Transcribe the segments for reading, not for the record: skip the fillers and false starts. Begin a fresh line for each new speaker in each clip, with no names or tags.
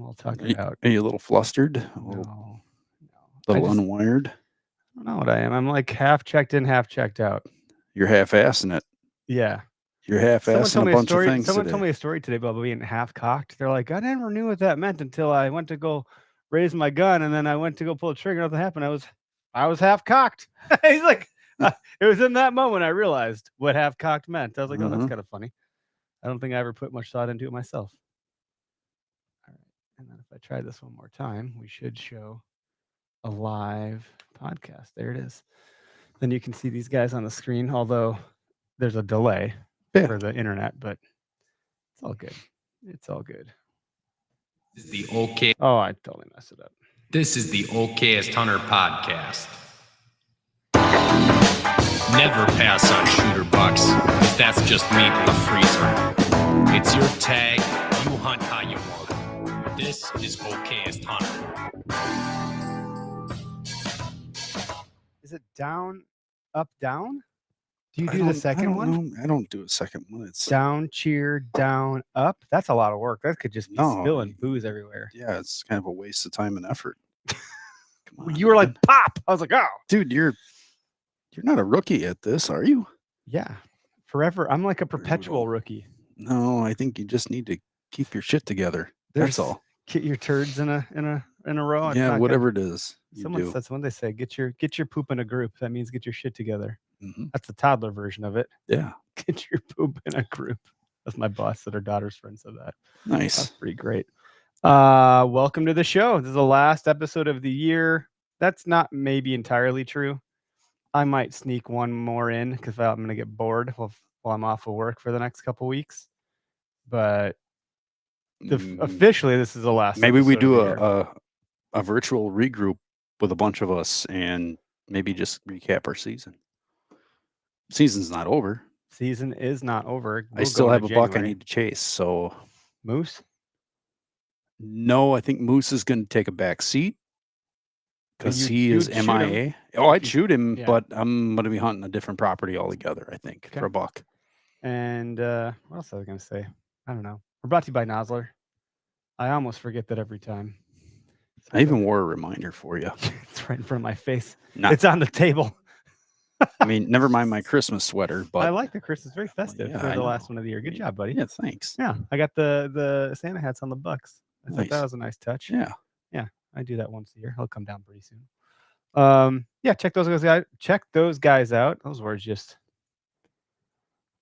we'll talk it out.
Are you a little flustered? A
No.
little unwired?
I don't know what I am. I'm like half checked in, half checked out.
You're half-assing it.
Yeah.
You're
Someone
half-assing
told
a
me a
bunch of
story.
things
Someone
today.
told me a story today about being half cocked. They're like, I never knew what that meant until I went to go raise my gun, and then I went to go pull the trigger. Nothing happened. I was half cocked. He's like, it was in that moment I realized what half cocked meant. I was like, oh, that's kind of funny. I don't think I ever put much thought into it myself. All right, and then if I try this one more time, we should show a live podcast. There it is. Then you can see these guys on the screen, although there's a delay for the internet, but it's all good. It's all good.
This is the OK.
Oh, I totally messed it up.
This is the OKest Hunter podcast. Never pass on shooter bucks, because that's just meat in the freezer. It's your tag. You hunt how you want. This is OKest Hunter.
Is it down, up, down? Do you do the second one?
I don't do a second one. It's
down, cheer, down, up. That's a lot of work. That could just be spilling booze everywhere.
Yeah, it's kind of a waste of time and effort.
Come on, you were like, pop. I was like, oh,
dude, you're not a rookie at this, are you?
Yeah, forever. I'm like a perpetual rookie.
No, I think you just need to keep your shit together. That's all.
Get your turds in a row.
Yeah, whatever it is.
Someone says when they say get your poop in a group. That means get your shit together.
Mm-hmm.
That's the toddler version of it.
Yeah.
Get your poop in a group. That's my boss that her daughter's friend said that.
Nice.
That's pretty great. Welcome to the show. This is the last episode of the year. That's not maybe entirely true. I might sneak one more in because I'm going to get bored while I'm off of work for the next couple weeks. But officially, this is the last.
Maybe we do a virtual regroup with a bunch of us and maybe just recap our season. Season's not over.
Season is not over.
I still have a buck I need to chase. So
Moose?
No, I think Moose is going to take a back seat because he is MIA. Oh, I'd shoot him, but I'm going to be hunting a different property altogether, I think, for a buck.
And what else was I going to say? I don't know. We're brought to you by Nosler. I almost forget that every time.
I even wore a reminder for you.
It's right in front of my face. It's on the table.
I mean, never mind my Christmas sweater, but
I like the Christmas. Very festive for the last one of the year. Good job, buddy.
Yeah, thanks.
Yeah, I got the Santa hats on the bucks. I thought that was a nice touch.
Yeah,
I do that once a year. I'll come down pretty soon. Check those guys out. Check those guys out. Those words just.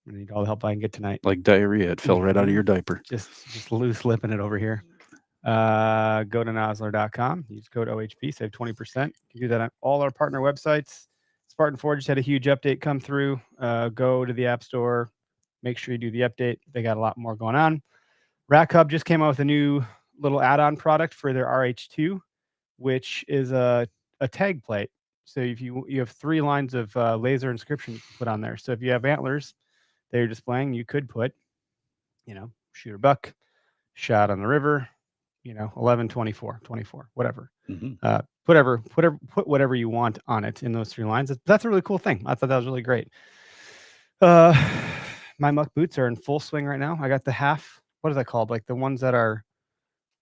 I need all the help I can get tonight.
Like diarrhea, it fell right out of your diaper.
Just loose lipping it over here. Go to nosler.com. Use code OHP, save 20%. You can do that on all our partner websites. Spartan Forge just had a huge update come through. Go to the App Store. Make sure you do the update. They got a lot more going on. Rack Hub just came out with a new little add-on product for their RH2, which is a tag plate. So if you have 3 lines of laser inscription you can put on there. So if you have antlers that you're displaying, you could put, shoot a buck, shot on the river, 11, 24, whatever.
Mm-hmm.
Put whatever you want on it in those 3 lines. That's a really cool thing. I thought that was really great. My muck boots are in full swing right now. I got the half. What is that called? Like the ones that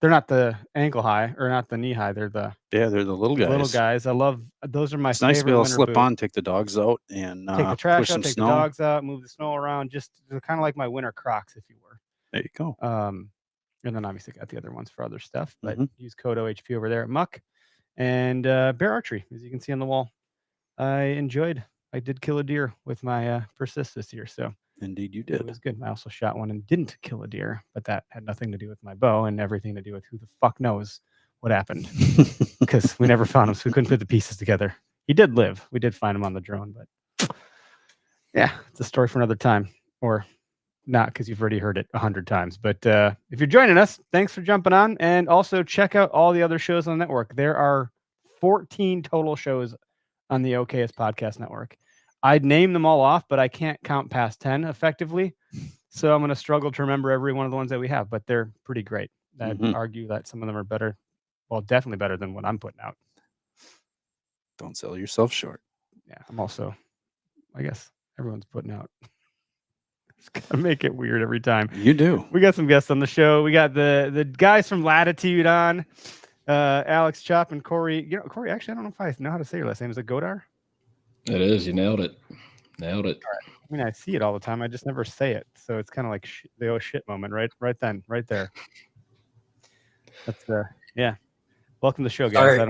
they're not the ankle high or not the knee high. They're the
little guys.
Little guys. I love those. Are my
it's
favorite.
Nice to be able to slip
boot.
on, take the dogs out, and
take the trash out, take
snow.
the dogs out, move the snow around. Just kind of like my winter Crocs, if you were.
There you go.
And then obviously got the other ones for other stuff. But use code OHP over there at Muck. And bear archery, as you can see on the wall. I did kill a deer with my persist this year. So
indeed you did.
It was good. I also shot one and didn't kill a deer, but that had nothing to do with my bow and everything to do with who the fuck knows what happened. Because we never found him, so we couldn't put the pieces together. He did live. We did find him on the drone, but yeah, it's a story for another time. Or not, because you've already heard it 100 times. But if you're joining us, thanks for jumping on. And also check out all the other shows on the network. There are 14 total shows on the OKS Podcast Network. I'd name them all off, but I can't count past 10 effectively. So I'm going to struggle to remember every one of the ones that we have, but they're pretty great. I'd argue that some of them are better. Well, definitely better than what I'm putting out.
Don't sell yourself short.
Yeah, I'm also, I guess everyone's putting out Just gotta make it weird every time.
You do.
We got some guests on the show. We got the guys from Latitude on, Alex Chop and Corey. You know, Corey, actually, I don't know if I know how to say your last name. Is it Godar?
It is. You nailed it. Nailed it.
I mean, I see it all the time. I just never say it. So it's kind of like the oh shit moment, right? Right then, right there. That's yeah. Welcome to the show, guys.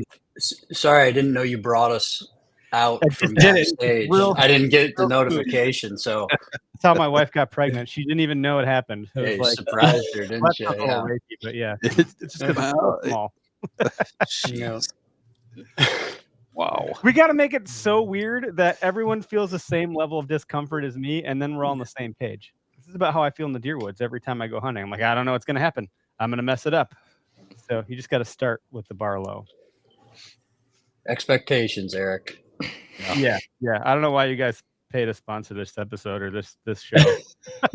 Sorry, I didn't know you brought us out from backstage. I didn't get the notification, so
that's how my wife got pregnant. She didn't even know it happened. It was
surprised her, didn't you?
Yeah. Rapey, but yeah, it's just because it's so small.
Jeez. Wow.
We got to make it so weird that everyone feels the same level of discomfort as me, and then we're all on the same page. This is about how I feel in the deer woods every time I go hunting. I'm like, I don't know what's going to happen. I'm going to mess it up. So you just got to start with the bar low.
Expectations, Eric.
Yeah. I don't know why you guys pay to sponsor this episode or this show.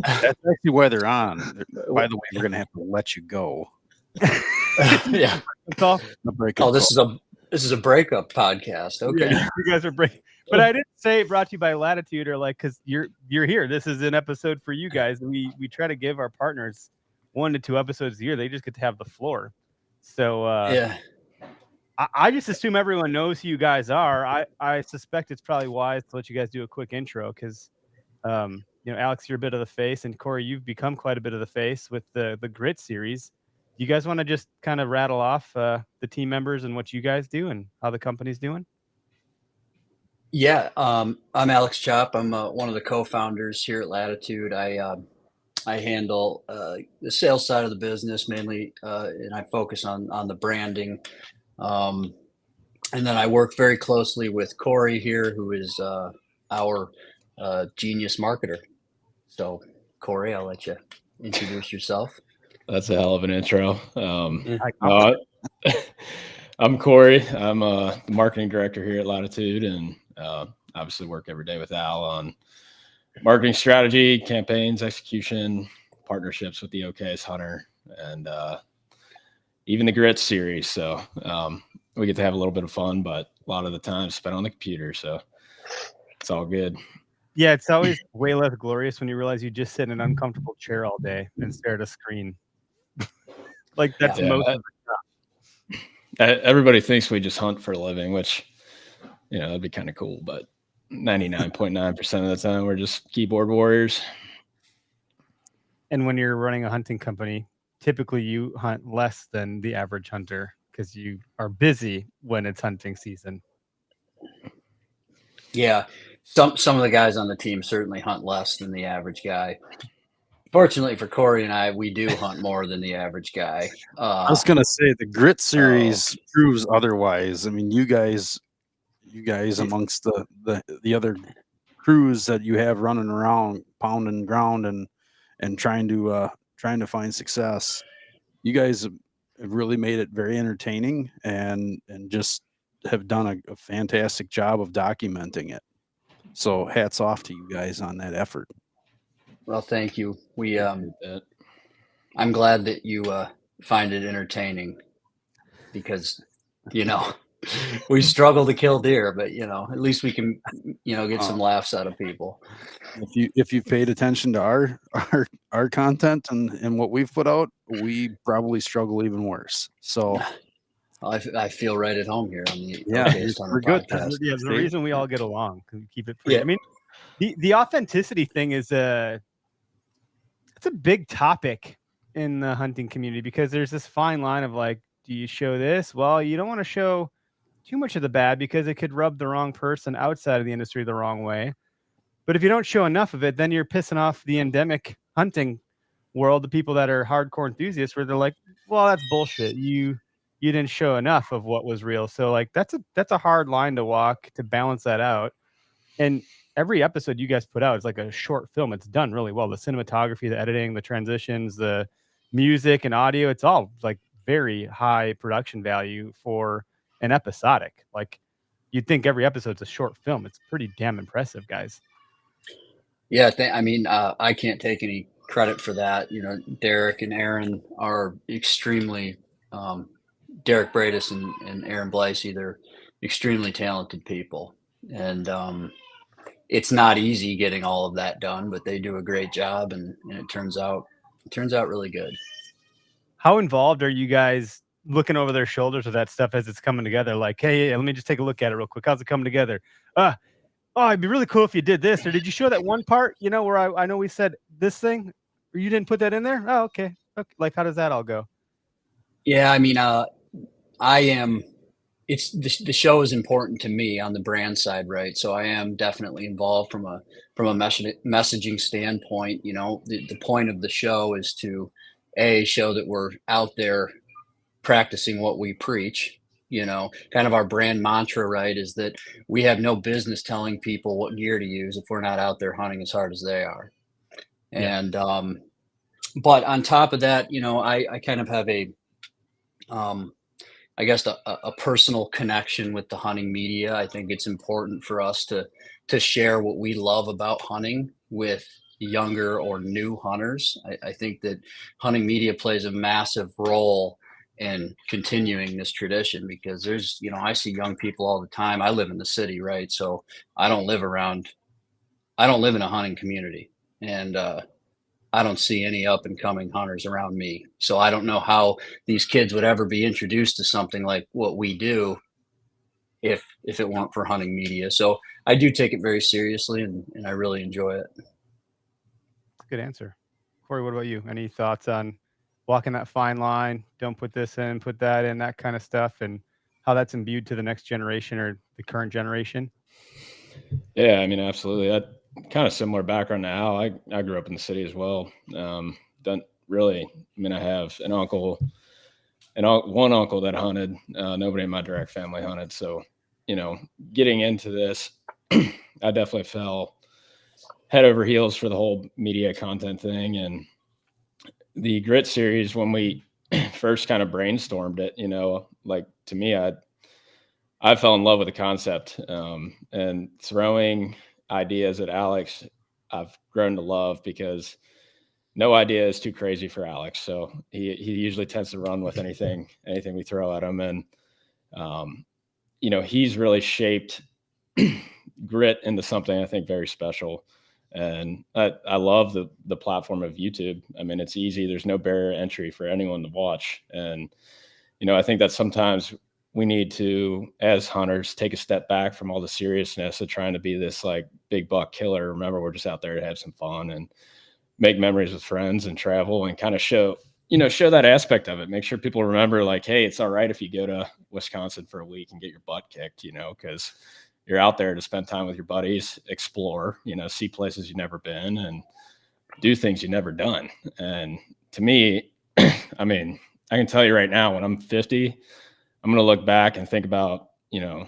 That's actually why they're on. By the way, we're going to have to let you go.
Yeah.
That's all.
This is a breakup podcast. Okay.
Yeah, you guys are breaking. But I didn't say brought to you by Latitude or like because you're here. This is an episode for you guys. We try to give our partners 1 to 2 episodes a year. They just get to have the floor. So
yeah.
I just assume everyone knows who you guys are. I suspect it's probably wise to let you guys do a quick intro because Alex, you're a bit of the face, and Corey, you've become quite a bit of the face with the Grit series. You guys want to just kind of rattle off the team members and what you guys do and how the company's doing?
Yeah, I'm Alex Chop. I'm one of the co-founders here at Latitude. I handle the sales side of the business mainly, and I focus on the branding. And then I work very closely with Corey here, who is our genius marketer. So, Corey, I'll let you introduce yourself.
That's a hell of an intro. I'm Corey. I'm the marketing director here at Latitude, and obviously work every day with Al on marketing strategy, campaigns, execution, partnerships with the OK's Hunter, and even the Grit series. So we get to have a little bit of fun, but a lot of the time spent on the computer. So it's all good.
Yeah, it's always way less glorious when you realize you just sit in an uncomfortable chair all day and stare at a screen. Like that's most of the stuff.
Everybody thinks we just hunt for a living, which, that'd be kind of cool. But 99.9% of the time, we're just keyboard warriors.
And when you're running a hunting company, typically you hunt less than the average hunter because you are busy when it's hunting season.
Yeah. Some of the guys on the team certainly hunt less than the average guy. Fortunately for Corey and I, we do hunt more than the average guy.
I was gonna say the Grit series proves otherwise. I mean, you guys amongst the other crews that you have running around pounding ground and trying to find success, you guys have really made it very entertaining and just have done a fantastic job of documenting it. So hats off to you guys on that effort.
Well, thank you. I'm glad that you find it entertaining because, we struggle to kill deer, but at least we can, get some laughs out of people.
If you've paid attention to our content and what we've put out, we probably struggle even worse. So
I feel right at home here on the
we're good.
Yeah, the reason we all get along, we keep it free. Yeah. I mean, the authenticity thing is it's a big topic in the hunting community because there's this fine line of like, do you show this? Well, you don't want to show too much of the bad because it could rub the wrong person outside of the industry the wrong way. But if you don't show enough of it, then you're pissing off the endemic hunting world, the people that are hardcore enthusiasts, where they're like, well, that's bullshit. You didn't show enough of what was real. So like that's a hard line to walk to balance that out. And every episode you guys put out is like a short film. It's done really well. The cinematography, the editing, the transitions, the music and audio, it's all like very high production value for an episodic. Like you'd think every episode's a short film. It's pretty damn impressive, guys.
Yeah, I can't take any credit for that. Derek and Aaron are extremely Derek Bradis and Aaron Blasey, they're extremely talented people. And it's not easy getting all of that done, but they do a great job, and it turns out really good.
How involved are you guys looking over their shoulders with that stuff as it's coming together? Like, hey, let me just take a look at it real quick. How's it coming together? Oh, it'd be really cool if you did this. Or did you show that one part, where I know we said this thing, or you didn't put that in there? Oh, okay. Like, how does that all go?
Yeah, I mean, it's the show is important to me on the brand side, right? So I am definitely involved from a messaging standpoint. The point of the show is to show that we're out there practicing what we preach. Kind of our brand mantra, right, is that we have no business telling people what gear to use if we're not out there hunting as hard as they are.
Yeah.
And but on top of that, I kind of have I guess a personal connection with the hunting media. I think it's important for us to share what we love about hunting with younger or new hunters. I think that hunting media plays a massive role in continuing this tradition, because I see young people all the time. I live in the city, right? So I don't live in a hunting community, and I don't see any up and coming hunters around me. So I don't know how these kids would ever be introduced to something like what we do if it weren't for hunting media. So I do take it very seriously, and I really enjoy it.
Good answer. Corey, what about you? Any thoughts on walking that fine line? Don't put this in, put that in, that kind of stuff, and how that's imbued to the next generation or the current generation?
Yeah, I mean, absolutely. I kind of similar background to Al. I grew up in the city as well. Don't really. I mean, I have an uncle, one uncle that hunted. Nobody in my direct family hunted. So, getting into this, I definitely fell head over heels for the whole media content thing. And the Grit series, when we first kind of brainstormed it, like, to me, I fell in love with the concept, and throwing ideas at Alex, I've grown to love, because no idea is too crazy for Alex. So he usually tends to run with anything we throw at him. And, he's really shaped Grit into something I think very special. And I love the platform of YouTube. I mean, it's easy. There's no barrier to entry for anyone to watch. And, I think that sometimes we need to, as hunters, take a step back from all the seriousness of trying to be this like big buck killer. Remember, we're just out there to have some fun and make memories with friends and travel, and kind of show that aspect of it. Make sure people remember, like, hey, it's all right if you go to Wisconsin for a week and get your butt kicked, because you're out there to spend time with your buddies, explore, see places you've never been, and do things you've never done. And to me, I mean, I can tell you right now, when I'm 50, I'm going to look back and think about, the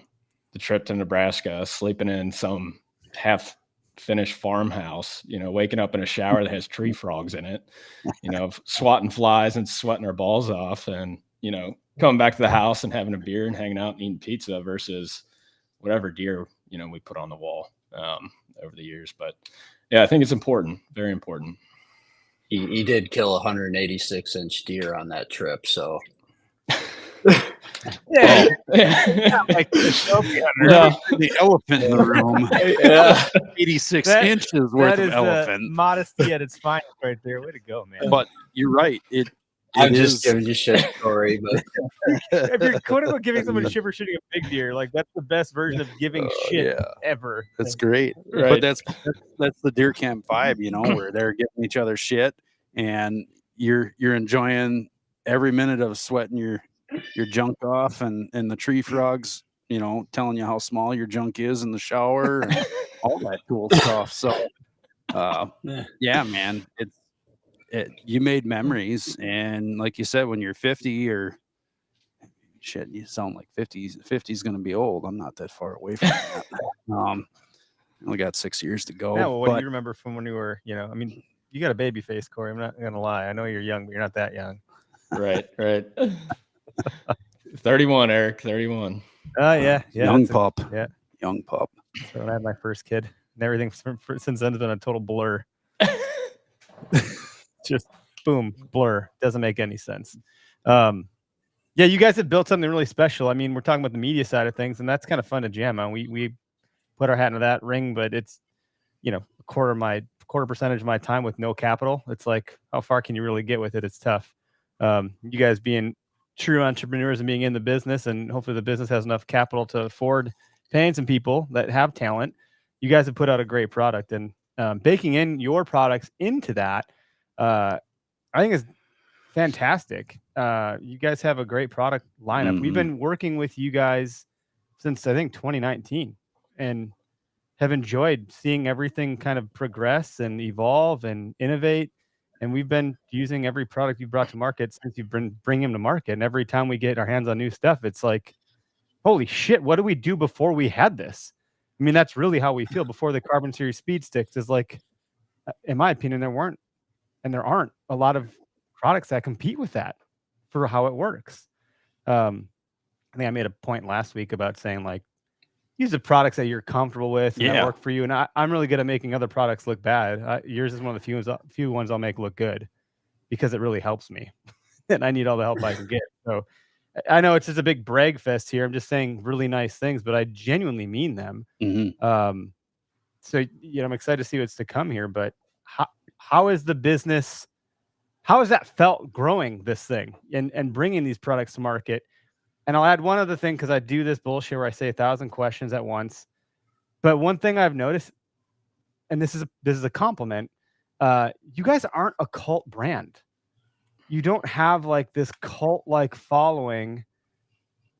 trip to Nebraska, sleeping in some half finished farmhouse, waking up in a shower that has tree frogs in it, swatting flies and sweating our balls off, and, coming back to the house and having a beer and hanging out and eating pizza, versus whatever deer, we put on the wall over the years. But yeah, I think it's important, very important.
He did kill a 186-inch deer on that trip, so.
Yeah,
like the elephant in the room.
Yeah,
86 inches worth of elephant.
Modesty at its finest, right there. Way to go, man!
But you're right.
I'm just giving you shit, Corey. But
if you're quote unquote giving someone shit for shooting a big deer, like, that's the best version of giving shit ever.
That's great.
Right.
But that's the deer camp vibe, where they're giving each other shit, and you're enjoying every minute of sweating your junk off, and the tree frogs, telling you how small your junk is in the shower, and all that cool stuff. So, yeah, man, you made memories, and like you said, when you're 50, or shit, you sound like 50's going to be old. I'm not that far away from that. I only got 6 years to go.
Yeah, well, what do you remember from when you were, I mean, you got a baby face, Corey. I'm not going to lie. I know you're young, but you're not that young.
Right. 31, Eric, 31.
Oh, yeah.
Young pup.
Yeah.
Young pup.
So when I had my first kid, and everything since then has been a total blur. Just boom, blur. Doesn't make any sense. Yeah, you guys have built something really special. I mean, we're talking about the media side of things, and that's kind of fun to jam on. We put our hat into that ring, but it's a quarter percentage of my time with no capital. It's like, how far can you really get with it? It's tough. You guys being true entrepreneurs and being in the business, and hopefully the business has enough capital to afford paying some people that have talent. You guys have put out a great product, and baking in your products into that, I think is fantastic. You guys have a great product lineup. We've been working with you guys since I think 2019, and have enjoyed seeing everything kind of progress and evolve and innovate. And we've been using every product you've brought to market since you've been bringing them to market. And every time we get our hands on new stuff, it's like, holy shit, what do we do before we had this? I mean, that's really how we feel before the Carbon Series Speed Sticks. Is like, in my opinion, there weren't and there aren't a lot of products that compete with that for how it works. I think I made a point last week about saying, like, use the products that you're comfortable with and that work for you. And I'm really good at making other products look bad. Yours is one of the few ones I'll make look good because it really helps me. And I need all the help I can get. So I know it's just a big brag fest here. I'm just saying really nice things, but I genuinely mean them. So, I'm excited to see what's to come here. But how is the business? How has that felt growing this thing and bringing these products to market? And I'll add one other thing, because I do this bullshit where I say 1,000 questions at once. But one thing I've noticed, and this is a compliment, you guys aren't a cult brand. You don't have like this cult-like following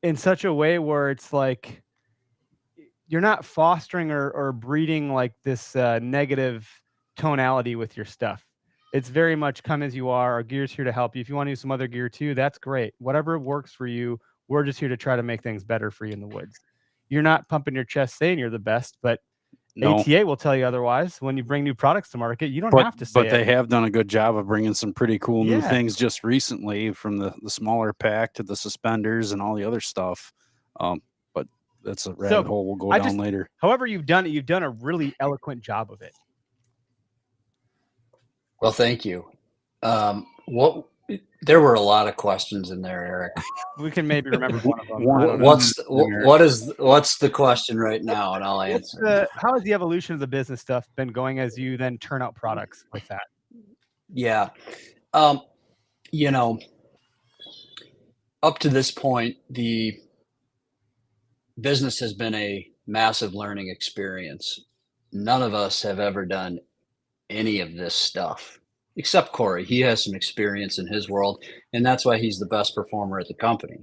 in such a way where it's like you're not fostering or breeding like this negative tonality with your stuff. It's very much come as you are. Our gear's here to help you. If you want to use some other gear too, that's great. Whatever works for you. We're just here to try to make things better for you in the woods. You're not pumping your chest saying you're the best, but ATA will tell you otherwise. When you bring new products to market, you don't have to say
it. But they have done a good job of bringing some pretty cool new things just recently, from the smaller pack to the suspenders and all the other stuff. But that's a rabbit hole we'll go down later.
However you've done it, you've done a really eloquent job of it.
Well, thank you. There were a lot of questions in there, Eric.
We can maybe remember one of them.
What's the question right now, and I'll answer.
How has the evolution of the business stuff been going as you then turn out products with that?
Yeah, up to this point, the business has been a massive learning experience. None of us have ever done any of this stuff, except Corey. He has some experience in his world, and that's why he's the best performer at the company.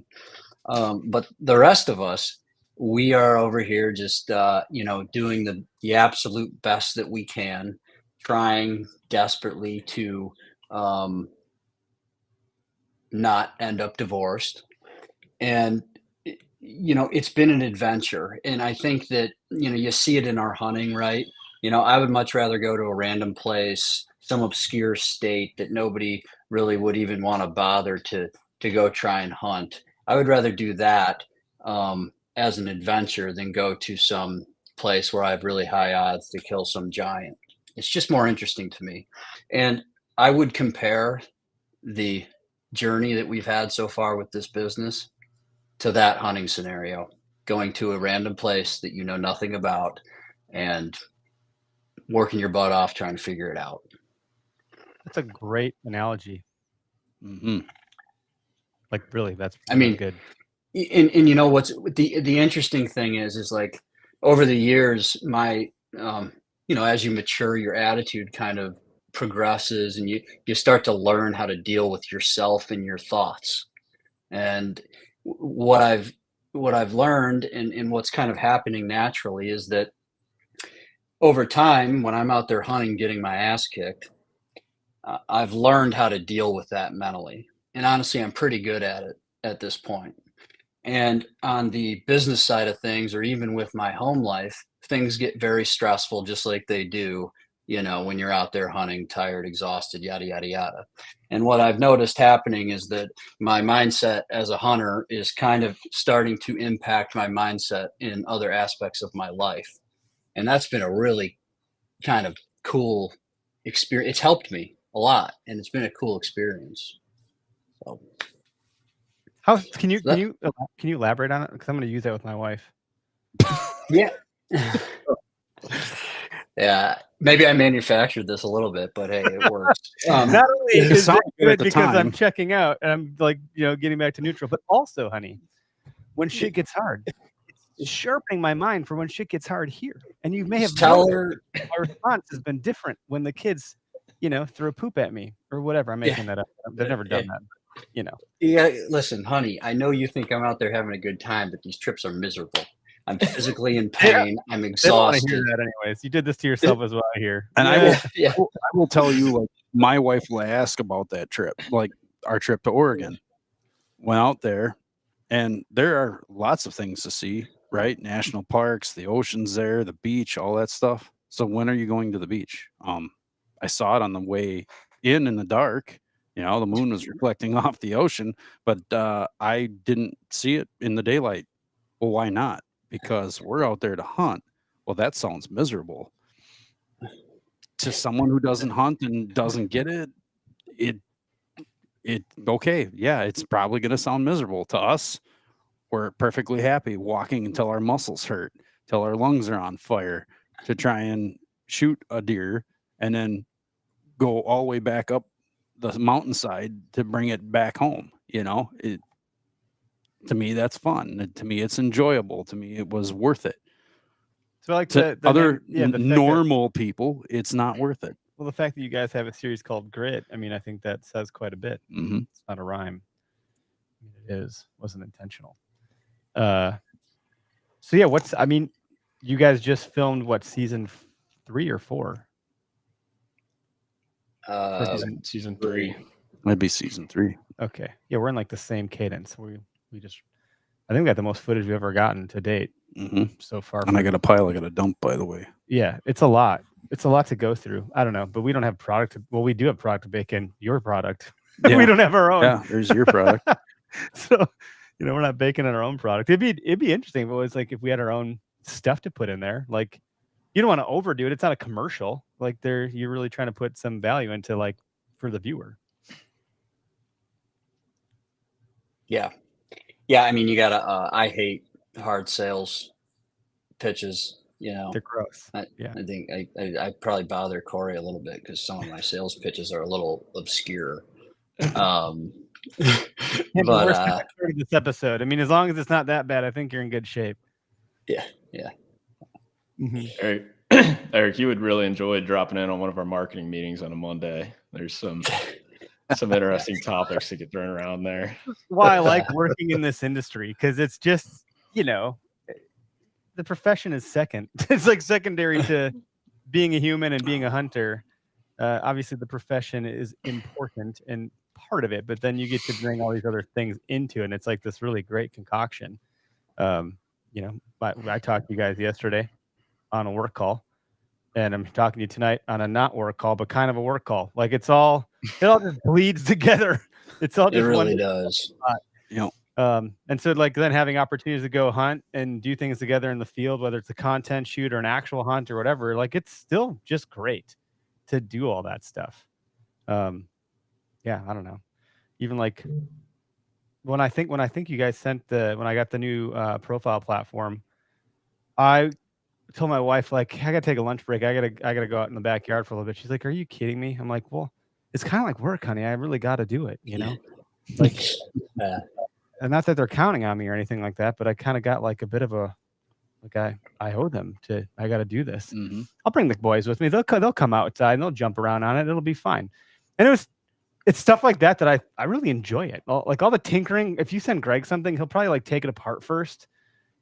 But the rest of us, we are over here just, doing the absolute best that we can, trying desperately to not end up divorced. And, it's been an adventure. And I think that, you see it in our hunting, right? I would much rather go to a random place, some obscure state that nobody really would even want to bother to go try and hunt. I would rather do that as an adventure than go to some place where I have really high odds to kill some giant. It's just more interesting to me. And I would compare the journey that we've had so far with this business to that hunting scenario, going to a random place that you know nothing about and working your butt off trying to figure it out.
That's a great analogy. Like, really, that's good.
And you know what's the interesting thing is like, over the years, my as you mature, your attitude kind of progresses, and you start to learn how to deal with yourself and your thoughts. And what I've learned and what's kind of happening naturally is that over time, when I'm out there hunting, getting my ass kicked, I've learned how to deal with that mentally. And honestly, I'm pretty good at it at this point. And on the business side of things, or even with my home life, things get very stressful, just like they do, when you're out there hunting, tired, exhausted, yada, yada, yada. And what I've noticed happening is that my mindset as a hunter is kind of starting to impact my mindset in other aspects of my life. And that's been a really kind of cool experience. It's helped me a lot, and it's been a cool experience. So,
can you elaborate on it? Because I'm going to use that with my wife.
Yeah. Yeah. Maybe I manufactured this a little bit, but hey, it works.
Not only
it
is it
sounded good at
good
the
because I'm
time.
checking out and I'm like, getting back to neutral, but also, honey, when shit gets hard, it's sharpening my mind for when shit gets hard here. And you may have
Just tell
noticed
her.
my response has been different when the kids, throw poop at me or whatever. I'm making that up. They've never done that.
Yeah, listen, honey, I know you think I'm out there having a good time, but these trips are miserable. I'm physically in pain. I'm
They don't want to
exhausted.
hear that anyways. You did this to yourself as well, I hear.
And
Yeah.
I will tell you, like, my wife will ask about that trip, like our trip to Oregon. Went out there, and there are lots of things to see, right? National parks, the ocean's there, the beach, all that stuff. So when are you going to the beach? I saw it on the way in the dark. The moon was reflecting off the ocean, but I didn't see it in the daylight. Well, why not? Because we're out there to hunt. Well, that sounds miserable. To someone who doesn't hunt and doesn't get it, okay, yeah, it's probably going to sound miserable. To us, we're perfectly happy walking until our muscles hurt, till our lungs are on fire, to try and shoot a deer and then go all the way back up the mountainside to bring it back home. To me, that's fun. To me, it's enjoyable. To me, it was worth it.
So like
To
the
other
the fact that-
normal people, it's not worth it.
well, the fact that you guys have a series called Grit, I mean, I think that says quite a bit.
Mm-hmm.
It's not a rhyme. I mean, it is. Wasn't intentional. So yeah, you guys just filmed what, season 3 or 4?
Season 3.
Might be season 3.
Okay. Yeah, we're in like the same cadence. I think we got the most footage we've ever gotten to date so far.
And I got a pile I got to dump, by the way.
Yeah, it's a lot. It's a lot to go through. I don't know, but we don't have product. We do have product to bake in your product.
Yeah.
We don't have our own.
Yeah, there's your product.
So, we're not baking in our own product. It'd be interesting if it was like if we had our own stuff to put in there. Like, you don't want to overdo it. It's not a commercial. Like, you're really trying to put some value into, like, for the viewer.
Yeah. Yeah. I mean, you gotta, I hate hard sales pitches,
They're gross.
I
Yeah.
think I probably bother Corey a little bit because some of my sales pitches are a little obscure.
But
But
started this episode. I mean, as long as it's not that bad, I think you're in good shape.
yeah.
Mhm.
Eric, you would really enjoy dropping in on one of our marketing meetings on a Monday. There's some interesting topics to get thrown around there.
Why I like working in this industry, because it's just, the profession is second. It's like secondary to being a human and being a hunter. Obviously, the profession is important and part of it, but then you get to bring all these other things into it. And it's like this really great concoction. I talked to you guys yesterday on a work call, and I'm talking to you tonight on a not work call, but kind of a work call. Like, it all just bleeds together. It's all just
It really
one
does.
And so, like, then having opportunities to go hunt and do things together in the field, whether it's a content shoot or an actual hunt or whatever, like, it's still just great to do all that stuff. Yeah, I don't know. Even like when I think you guys when I got the new profile platform, I told my wife, like, I gotta take a lunch break. I gotta go out in the backyard for a little bit. She's like, "Are you kidding me?" I'm like, "Well, it's kind of like work, honey. I really got to do it, Like, and not that they're counting on me or anything like that, but I kind of got like a bit of a, like, I owe them I got to do this.
Mm-hmm.
I'll bring the boys with me. They'll come outside and they'll jump around on it. It'll be fine. And it's stuff like that I really enjoy it. Like, all the tinkering. If you send Greg something, he'll probably like take it apart first.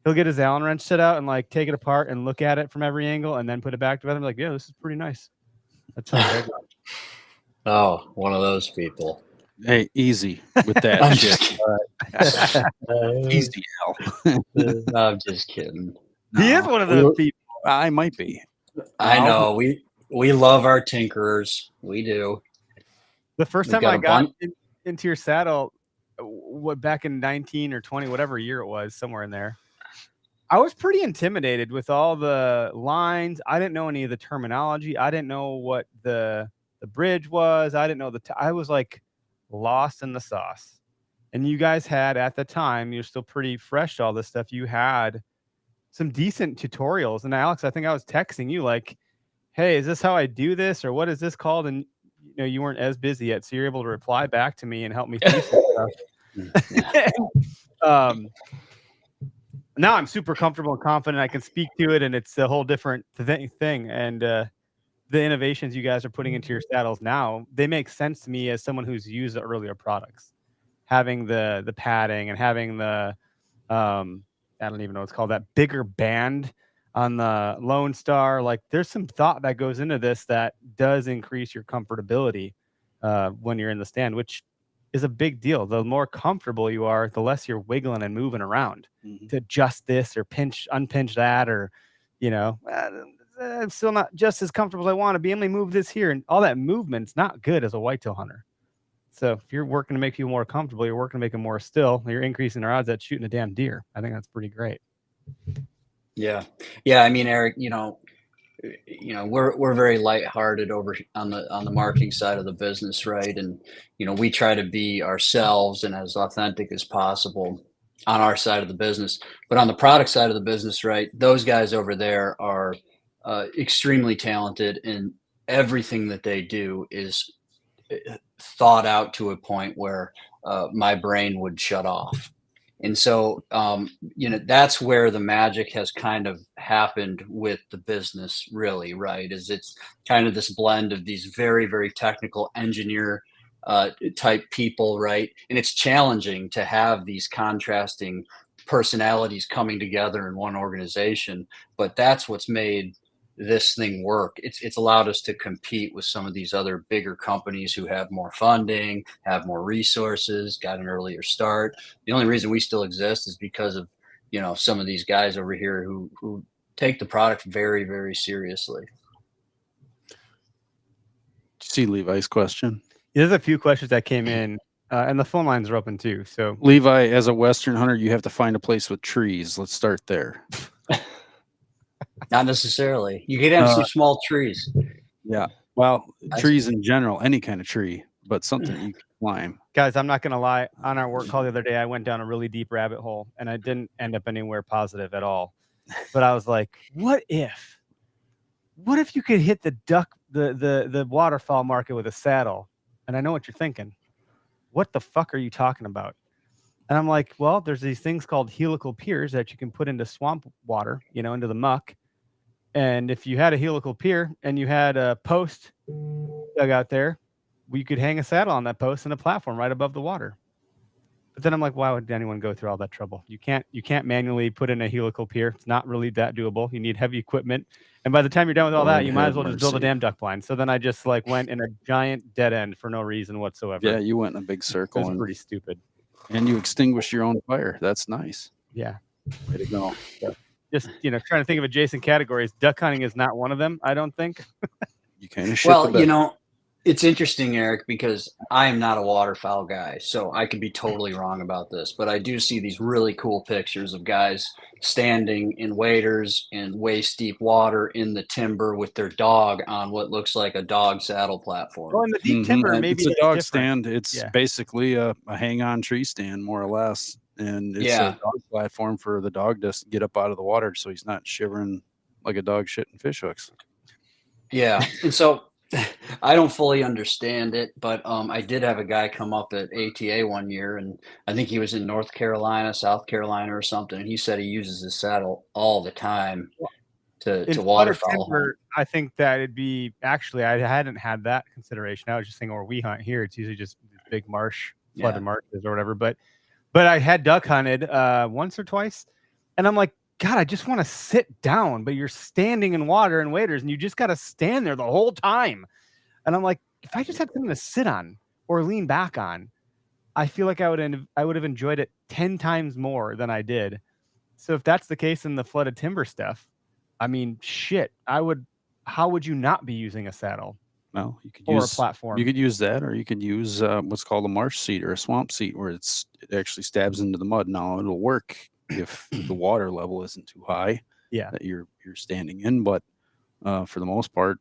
He'll get his Allen wrench set out and like take it apart and look at it from every angle and then put it back together. I'm like, yeah, this is pretty nice. That's how Greg.
Oh, one of those people.
Hey, easy with that shit. Easy, hell.
I'm just kidding.
He is one of those people.
I might be.
I know. We love our tinkerers. We do.
The first
We've
time I got
bunch.
into your saddle, back in 19 or 20, whatever year it was, somewhere in there, I was pretty intimidated with all the lines. I didn't know any of the terminology. I didn't know what the bridge was. I didn't know I was like lost in the sauce. And you guys had, at the time, you're still pretty fresh to all this stuff. You had some decent tutorials. And Alex, I think I was texting you like, hey, is this how I do this, or what is this called? And you weren't as busy yet, so you're able to reply back to me and help me through some stuff. Now I'm super comfortable and confident. I can speak to it, and it's a whole different thing. And the innovations you guys are putting into your saddles now, they make sense to me as someone who's used the earlier products. Having the padding and having the I don't even know what's called, that bigger band on the Lone Star. Like, there's some thought that goes into this that does increase your comfortability when you're in the stand, which is a big deal. The more comfortable you are, the less you're wiggling and moving around to adjust this or unpinch that, or I'm still not just as comfortable as I want to be. Let me move this here, and all that movement's not good as a whitetail hunter. So if you're working to make people more comfortable, you're working to make them more still, you're increasing their odds at shooting a damn deer. I think that's pretty great.
Yeah. I mean, Eric, we're very lighthearted over on the marketing side of the business, right? And we try to be ourselves and as authentic as possible on our side of the business. But on the product side of the business, right, those guys over there are extremely talented, and everything that they do is thought out to a point where my brain would shut off. And so, that's where the magic has kind of happened with the business, really, right? Is it's kind of this blend of these very, very technical engineer type people, right? And it's challenging to have these contrasting personalities coming together in one organization, but that's what's made this thing work. It's allowed us to compete with some of these other bigger companies who have more funding, have more resources, got an earlier start. The only reason we still exist is because of some of these guys over here who take the product very, very seriously.
See Levi's question.
There's a few questions that came in, and the phone lines are open too. So
Levi, as a Western hunter, you have to find a place with trees. Let's start there.
Not necessarily. You could have some small trees.
Yeah. Well, trees in general, any kind of tree, but something you can climb.
Guys, I'm not going to lie. On our work call the other day, I went down a really deep rabbit hole, and I didn't end up anywhere positive at all. But I was like, what if you could hit the waterfowl market with a saddle? And I know what you're thinking. What the fuck are you talking about? And I'm like, well, there's these things called helical piers that you can put into swamp water, into the muck. And if you had a helical pier and you had a post dug out there, you could hang a saddle on that post and a platform right above the water. But then I'm like, why would anyone go through all that trouble? You can't manually put in a helical pier. It's not really that doable. You need heavy equipment. And by the time you're done with all that, you might as well just build a damn duck blind. So then I just went in a giant dead end for no reason whatsoever.
Yeah, you went in a big circle.
It was pretty stupid.
And you extinguished your own fire. That's nice.
Yeah.
Way to go.
Yeah. Just, trying to think of adjacent categories. Duck hunting is not one of them, I don't think.
You kind of
Well, it's interesting, Eric, because I am not a waterfowl guy, so I could be totally wrong about this, but I do see these really cool pictures of guys standing in waders in waist deep water in the timber with their dog on what looks like a dog saddle platform.
Well, in the deep timber, maybe
it's a dog stand. It's basically a hang-on tree stand, more or less. And it's a dog platform for the dog to get up out of the water so he's not shivering like a dog shitting fish hooks.
Yeah. And so I don't fully understand it, but I did have a guy come up at ATA one year, and I think he was in North Carolina, South Carolina or something. And he said he uses his saddle all the time to waterfowl.
I think that it'd be actually, I hadn't had that consideration. I was just thinking where we hunt here, it's usually just big marsh, flooded marshes or whatever. But I had duck hunted once or twice, and I'm like, God, I just want to sit down, but you're standing in water and waders, and you just got to stand there the whole time. And I'm like, if I just had something to sit on or lean back on, I feel like I would have enjoyed it 10 times more than I did. So if that's the case in the flooded timber stuff, I mean, shit, how would you not be using a saddle?
Well, you could
use a platform.
You could use that, or you could use what's called a marsh seat or a swamp seat, where it actually stabs into the mud. Now it'll work if the water level isn't too high, that you're standing in. But for the most part,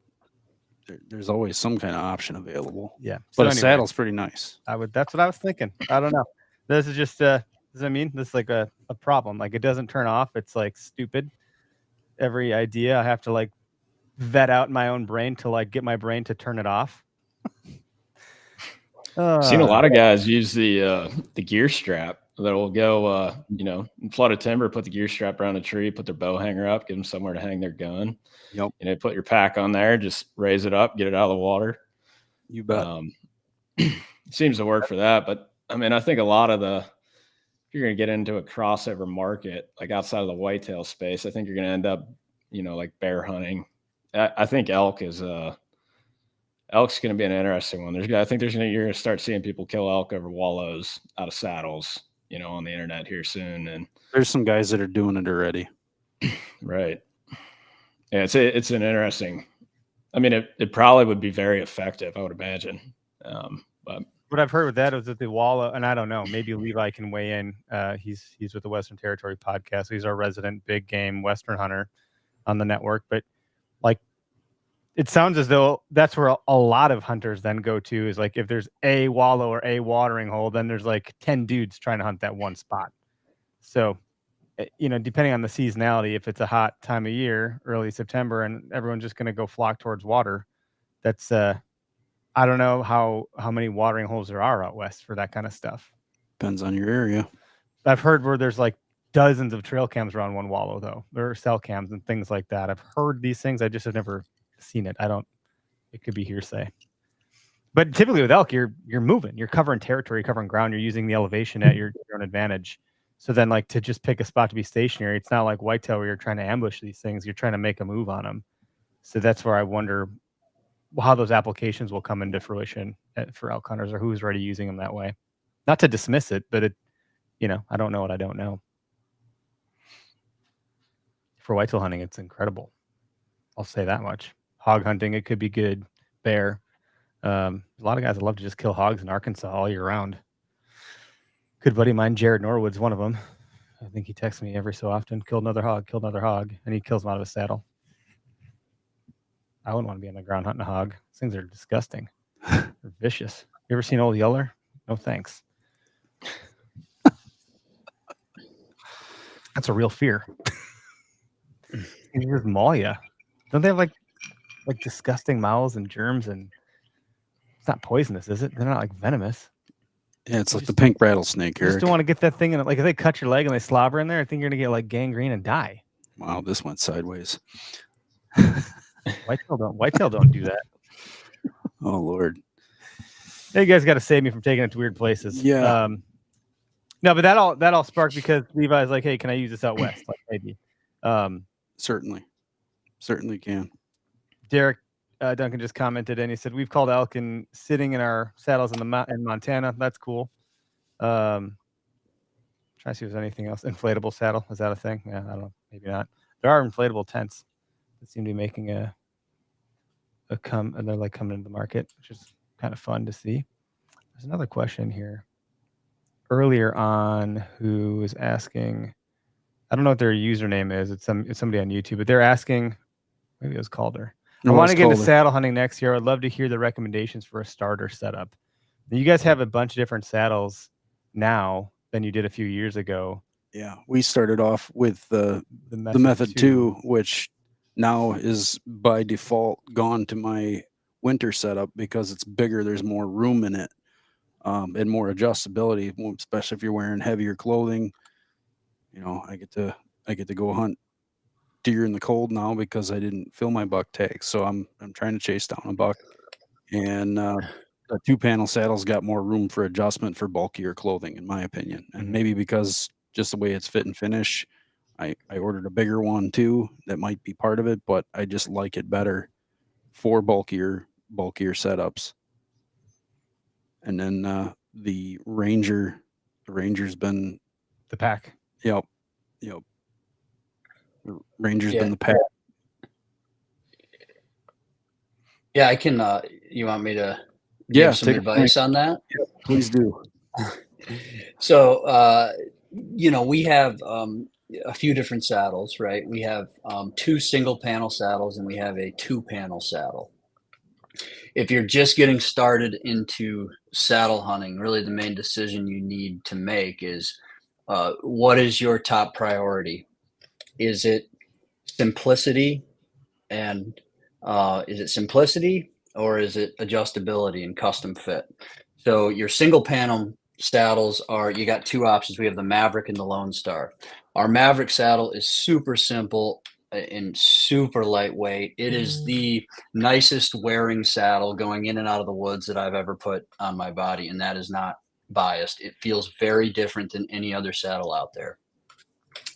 there's always some kind of option available.
Yeah,
but a saddle's pretty nice.
That's what I was thinking. I don't know. This is just this is like a problem. Like, it doesn't turn off. It's like stupid. Every idea I have to vet out in my own brain to like get my brain to turn it off.
Seen a lot of guys use the gear strap that will go, in flooded timber, put the gear strap around a tree, put their bow hanger up, give them somewhere to hang their gun.
Yep.
Put your pack on there, just raise it up, get it out of the water.
You bet.
Seems to work for that. But I mean, I think a lot of if you're going to get into a crossover market, like outside of the whitetail space, I think you're going to end up, like bear hunting. I think elk's going to be an interesting one. I think you're going to start seeing people kill elk over wallows out of saddles, on the internet here soon. And
there's some guys that are doing it already.
Right. Yeah, it's an interesting. I mean, it probably would be very effective, I would imagine. But
what I've heard with that is that the wallow, and I don't know, maybe Levi can weigh in. He's with the Western Territory podcast. He's our resident big game Western hunter on the network. But like, it sounds as though that's where a lot of hunters then go to, is like if there's a wallow or a watering hole, then there's like 10 dudes trying to hunt that one spot. So, depending on the seasonality, if it's a hot time of year, early September, and everyone's just going to go flock towards water, that's I don't know how many watering holes there are out west for that kind of stuff.
Depends on your area.
I've heard where there's like dozens of trail cams around one wallow, though. There are cell cams and things like that. I've heard these things. I just have never seen it. It could be hearsay. But typically with elk, you're moving. You're covering territory, covering ground. You're using the elevation at your own advantage. So then, like, to just pick a spot to be stationary, it's not like whitetail where you're trying to ambush these things. You're trying to make a move on them. So that's where I wonder how those applications will come into fruition for elk hunters, or who's already using them that way. Not to dismiss it, but I don't know what I don't know. For whitetail hunting, it's incredible. I'll say that much. Hog hunting, it could be good. Bear. A lot of guys would love to just kill hogs in Arkansas all year round. Good buddy of mine, Jared Norwood's one of them. I think he texts me every so often, killed another hog, and he kills them out of his saddle. I wouldn't want to be on the ground hunting a hog. These things are disgusting. They're vicious. You ever seen Old Yeller? No thanks. That's a real fear. They just maul you. Don't they have like disgusting mouths and germs? And it's not poisonous, is it? They're not like venomous.
Yeah, it's like the pink rattlesnake,
You
Eric.
just don't want to get that thing in it. Like if they cut your leg and they slobber in there, I think you're gonna get like gangrene and die.
Wow, this went sideways.
Whitetail don't do that.
Oh Lord.
Hey, you guys got to save me from taking it to weird places.
Yeah.
No, but that all sparked because Levi's like, hey, can I use this out west? Like maybe.
Certainly can.
Derek Duncan just commented and he said we've called elk and sitting in our saddles in Montana. That's cool. Trying to see if there's anything else. Inflatable saddle, is that a thing? Yeah, I don't know. Maybe not. There are inflatable tents that seem to be making and they're like coming into the market, which is kind of fun to see. There's another question here earlier on who is asking. I don't know what their username is. It's somebody on YouTube, but they're asking. Maybe it was Calder. I want to get into saddle hunting next year. I'd love to hear the recommendations for a starter setup. You guys have a bunch of different saddles now than you did a few years ago.
Yeah, we started off with the Method 2, which now is by default gone to my winter setup because it's bigger. There's more room in it, and more adjustability, especially if you're wearing heavier clothing. I get to go hunt deer in the cold now because I didn't fill my buck tag. So I'm trying to chase down a buck, and the 2-panel saddle's got more room for adjustment for bulkier clothing, in my opinion. And maybe because just the way it's fit and finish, I ordered a bigger one too. That might be part of it, but I just like it better for bulkier setups. And then the Ranger's been
the pack.
Yep. The Ranger's been the pack.
Yeah, I can. You want me to give some advice on that?
Yeah, please do.
So, we have a few different saddles, right? We have 2 single panel saddles and we have a 2-panel saddle. If you're just getting started into saddle hunting, really the main decision you need to make is what is your top priority? Is it simplicity and Is it simplicity or is it adjustability and custom fit? So your single panel saddles are, you got two options. We have the Maverick and the Lone Star. Our Maverick saddle is super simple and super lightweight. It is the nicest wearing saddle going in and out of the woods that I've ever put on my body, and that is not biased. It feels very different than any other saddle out there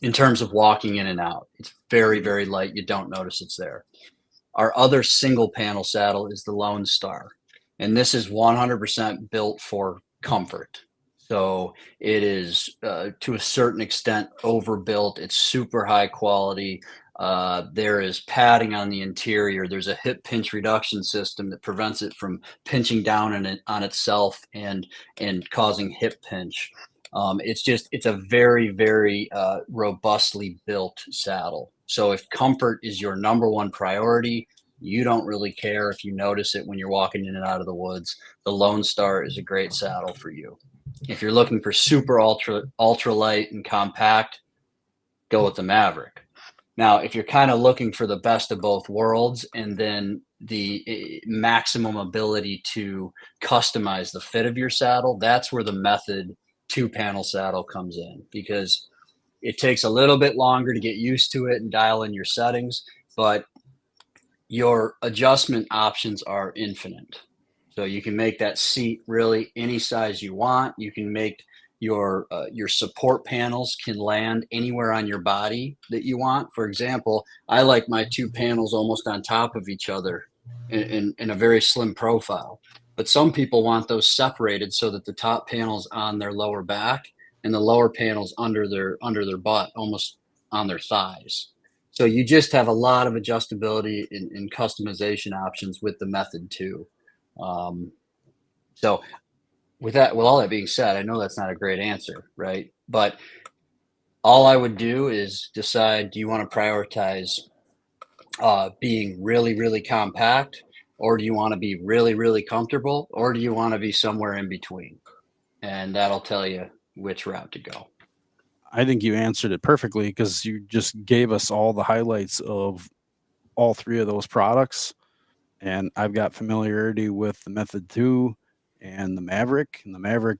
in terms of walking in and out. It's very, very light. You don't notice it's there. Our other single panel saddle is the Lone Star, and this is 100% built for comfort. So it is to a certain extent overbuilt. It's super high quality. There is padding on the interior. There's a hip pinch reduction system that prevents it from pinching down on itself and causing hip pinch. It's a very, very robustly built saddle. So if comfort is your number one priority, you don't really care if you notice it when you're walking in and out of the woods. The Lone Star is a great saddle for you. If you're looking for super ultra light and compact, go with the Maverick. Now, if you're kind of looking for the best of both worlds and then the maximum ability to customize the fit of your saddle, that's where the Method 2-panel saddle comes in, because it takes a little bit longer to get used to it and dial in your settings, but your adjustment options are infinite. So you can make that seat really any size you want. You can make your support panels can land anywhere on your body that you want. For example, I like my two panels almost on top of each other in a very slim profile. But some people want those separated so that the top panel's on their lower back and the lower panel's under their butt, almost on their thighs. So you just have a lot of adjustability and customization options with the Method 2. So with all that being said, I know that's not a great answer, right? But all I would do is decide, do you want to prioritize being really, really compact, or do you want to be really, really comfortable, or do you want to be somewhere in between? And that'll tell you which route to go.
I think you answered it perfectly because you just gave us all the highlights of all three of those products. And I've got familiarity with the Method 2 and the Maverick. And the Maverick,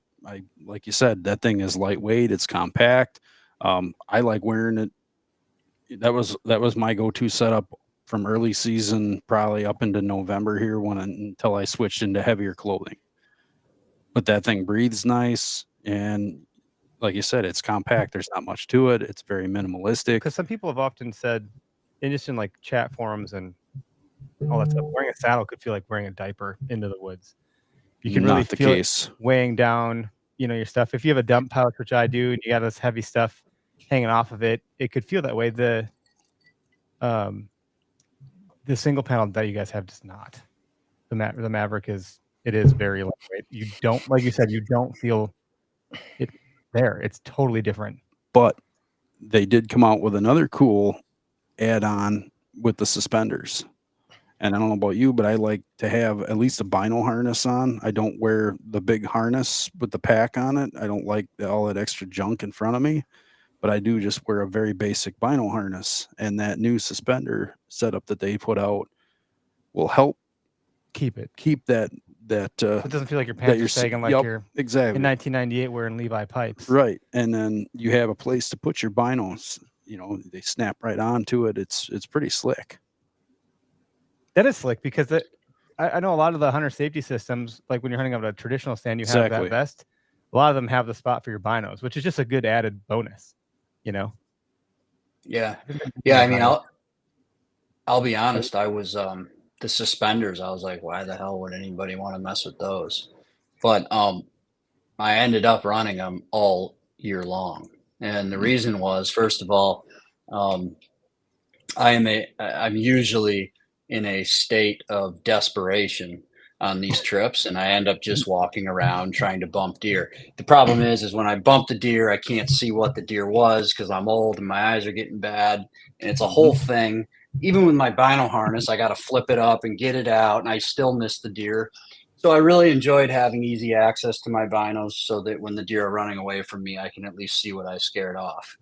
like you said, that thing is lightweight, it's compact. I like wearing it. That was my go-to setup from early season, probably up into November here until I switched into heavier clothing. But that thing breathes nice, and like you said, it's compact. There's not much to it. It's very minimalistic.
Because some people have often said, and just in like chat forums and all that stuff, wearing a saddle could feel like wearing a diaper into the woods. You can really feel it weighing down, your stuff. If you have a dump pouch, which I do, and you got this heavy stuff hanging off of it, it could feel that way. The single panel that you guys have does not. The Maverick is very lightweight. You don't, like you said, you don't feel it there. It's totally different.
But they did come out with another cool add-on with the suspenders. And I don't know about you, but I like to have at least a bino harness on. I don't wear the big harness with the pack on it. I don't like all that extra junk in front of me, but I do just wear a very basic bino harness. And that new suspender setup that they put out will help keep that
so it doesn't feel like your pants are sagging like you're
exactly
in 1998 wearing Levi pipes.
Right. And then you have a place to put your binos. They snap right onto it. It's pretty slick.
That is slick because I know a lot of the hunter safety systems, like when you're hunting out a traditional stand, you have that vest. A lot of them have the spot for your binos, which is just a good added bonus,
Yeah. Yeah. I mean, I'll be honest. I was, the suspenders, I was like, why the hell would anybody want to mess with those? But I ended up running them all year long. And the reason was, first of all, I'm usually in a state of desperation on these trips, and I end up just walking around trying to bump deer. The problem is when I bump the deer, I can't see what the deer was because I'm old and my eyes are getting bad, and it's a whole thing. Even with my bino harness, I got to flip it up and get it out, and I still miss the deer. So I really enjoyed having easy access to my binos so that when the deer are running away from me, I can at least see what I scared off.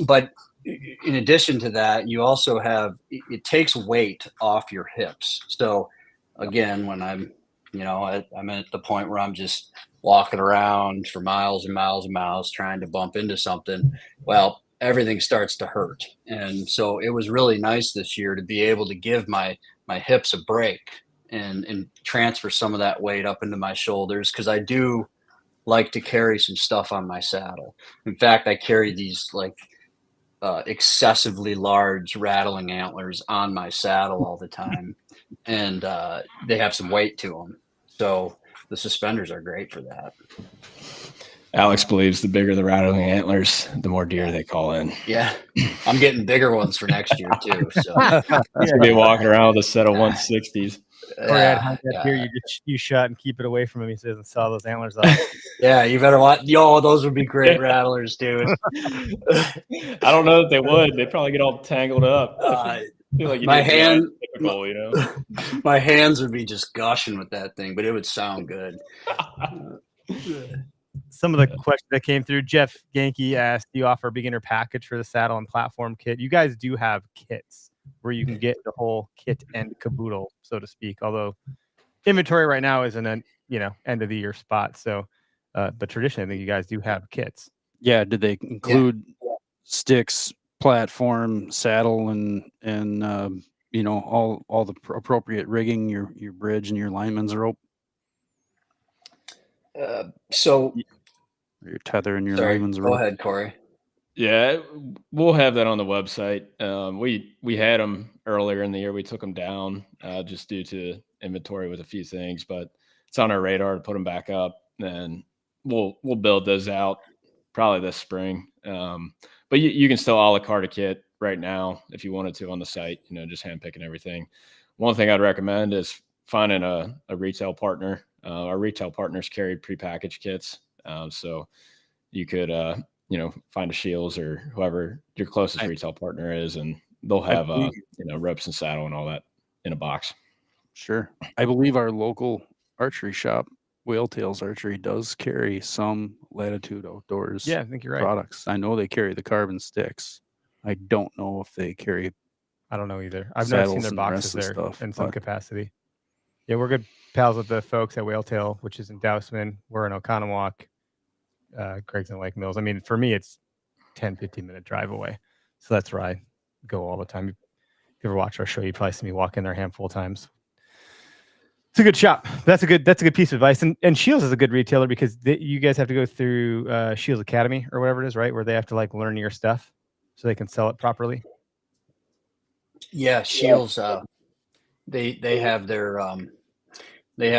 But in addition to that, you also have it takes weight off your hips. So again, when I'm I'm at the point where I'm just walking around for miles and miles and miles trying to bump into something, well, everything starts to hurt. And so it was really nice this year to be able to give my hips a break and transfer some of that weight up into my shoulders, because I do like to carry some stuff on my saddle. In fact, I carry these like excessively large rattling antlers on my saddle all the time, and they have some weight to them. So the suspenders are great for that.
Alex believes the bigger the rattling antlers, the more deer they call in.
Yeah, I'm getting bigger ones for next year too. So
He's gonna be walking around with a set of 160s.
Or I'd hunt that deer you shot and keep it away from him. He doesn't saw those antlers off.
Yeah, you better watch. Yo, those would be great rattlers, dude.
I don't know if they would. They'd probably get all tangled up. I feel like
my hand,
typical, you know.
My hands would be just gushing with that thing, but it would sound good.
Some of the questions that came through, Jeff Genke asked, do you offer a beginner package for the saddle and platform kit? You guys do have kits where you can get the whole kit and caboodle, so to speak. Although inventory right now is in a end of the year spot. So, but traditionally, I think you guys do have kits.
Yeah. Did they include sticks, platform, saddle, and all the appropriate rigging, your bridge and your lineman's rope?
So
your tether and your lineman's rope.
Go ahead, Corey.
Yeah, we'll have that on the website. We had them earlier in the year. We took them down just due to inventory with a few things, but it's on our radar to put them back up, and we'll build those out probably this spring. But you can still a la carte a kit right now if you wanted to on the site. Just hand picking everything. One thing I'd recommend is finding a retail partner. Our retail partners carry prepackaged kits, so you could find a Shields or whoever your closest retail partner is, and they'll have ropes and saddle and all that in a box.
Sure. I believe our local archery shop, Whaletails Archery, does carry some Latitude Outdoors
I think you're right.
products. I know they carry the carbon sticks. I don't know if they carry.
I don't know either. I've never seen their boxes there in some capacity. Yeah, we're good pals with the folks at Whaletail, which is in Dousman. We're in Oconomowoc. Greg's in Lake Mills. I mean, for me, it's 10-15-minute drive away. So that's where I go all the time. If you ever watch our show, you probably see me walk in there a handful of times. It's a good shop. That's a good piece of advice. And Shields is a good retailer because you guys have to go through Shields Academy or whatever it is, right? Where they have to learn your stuff so they can sell it properly.
Yeah, Shields. They have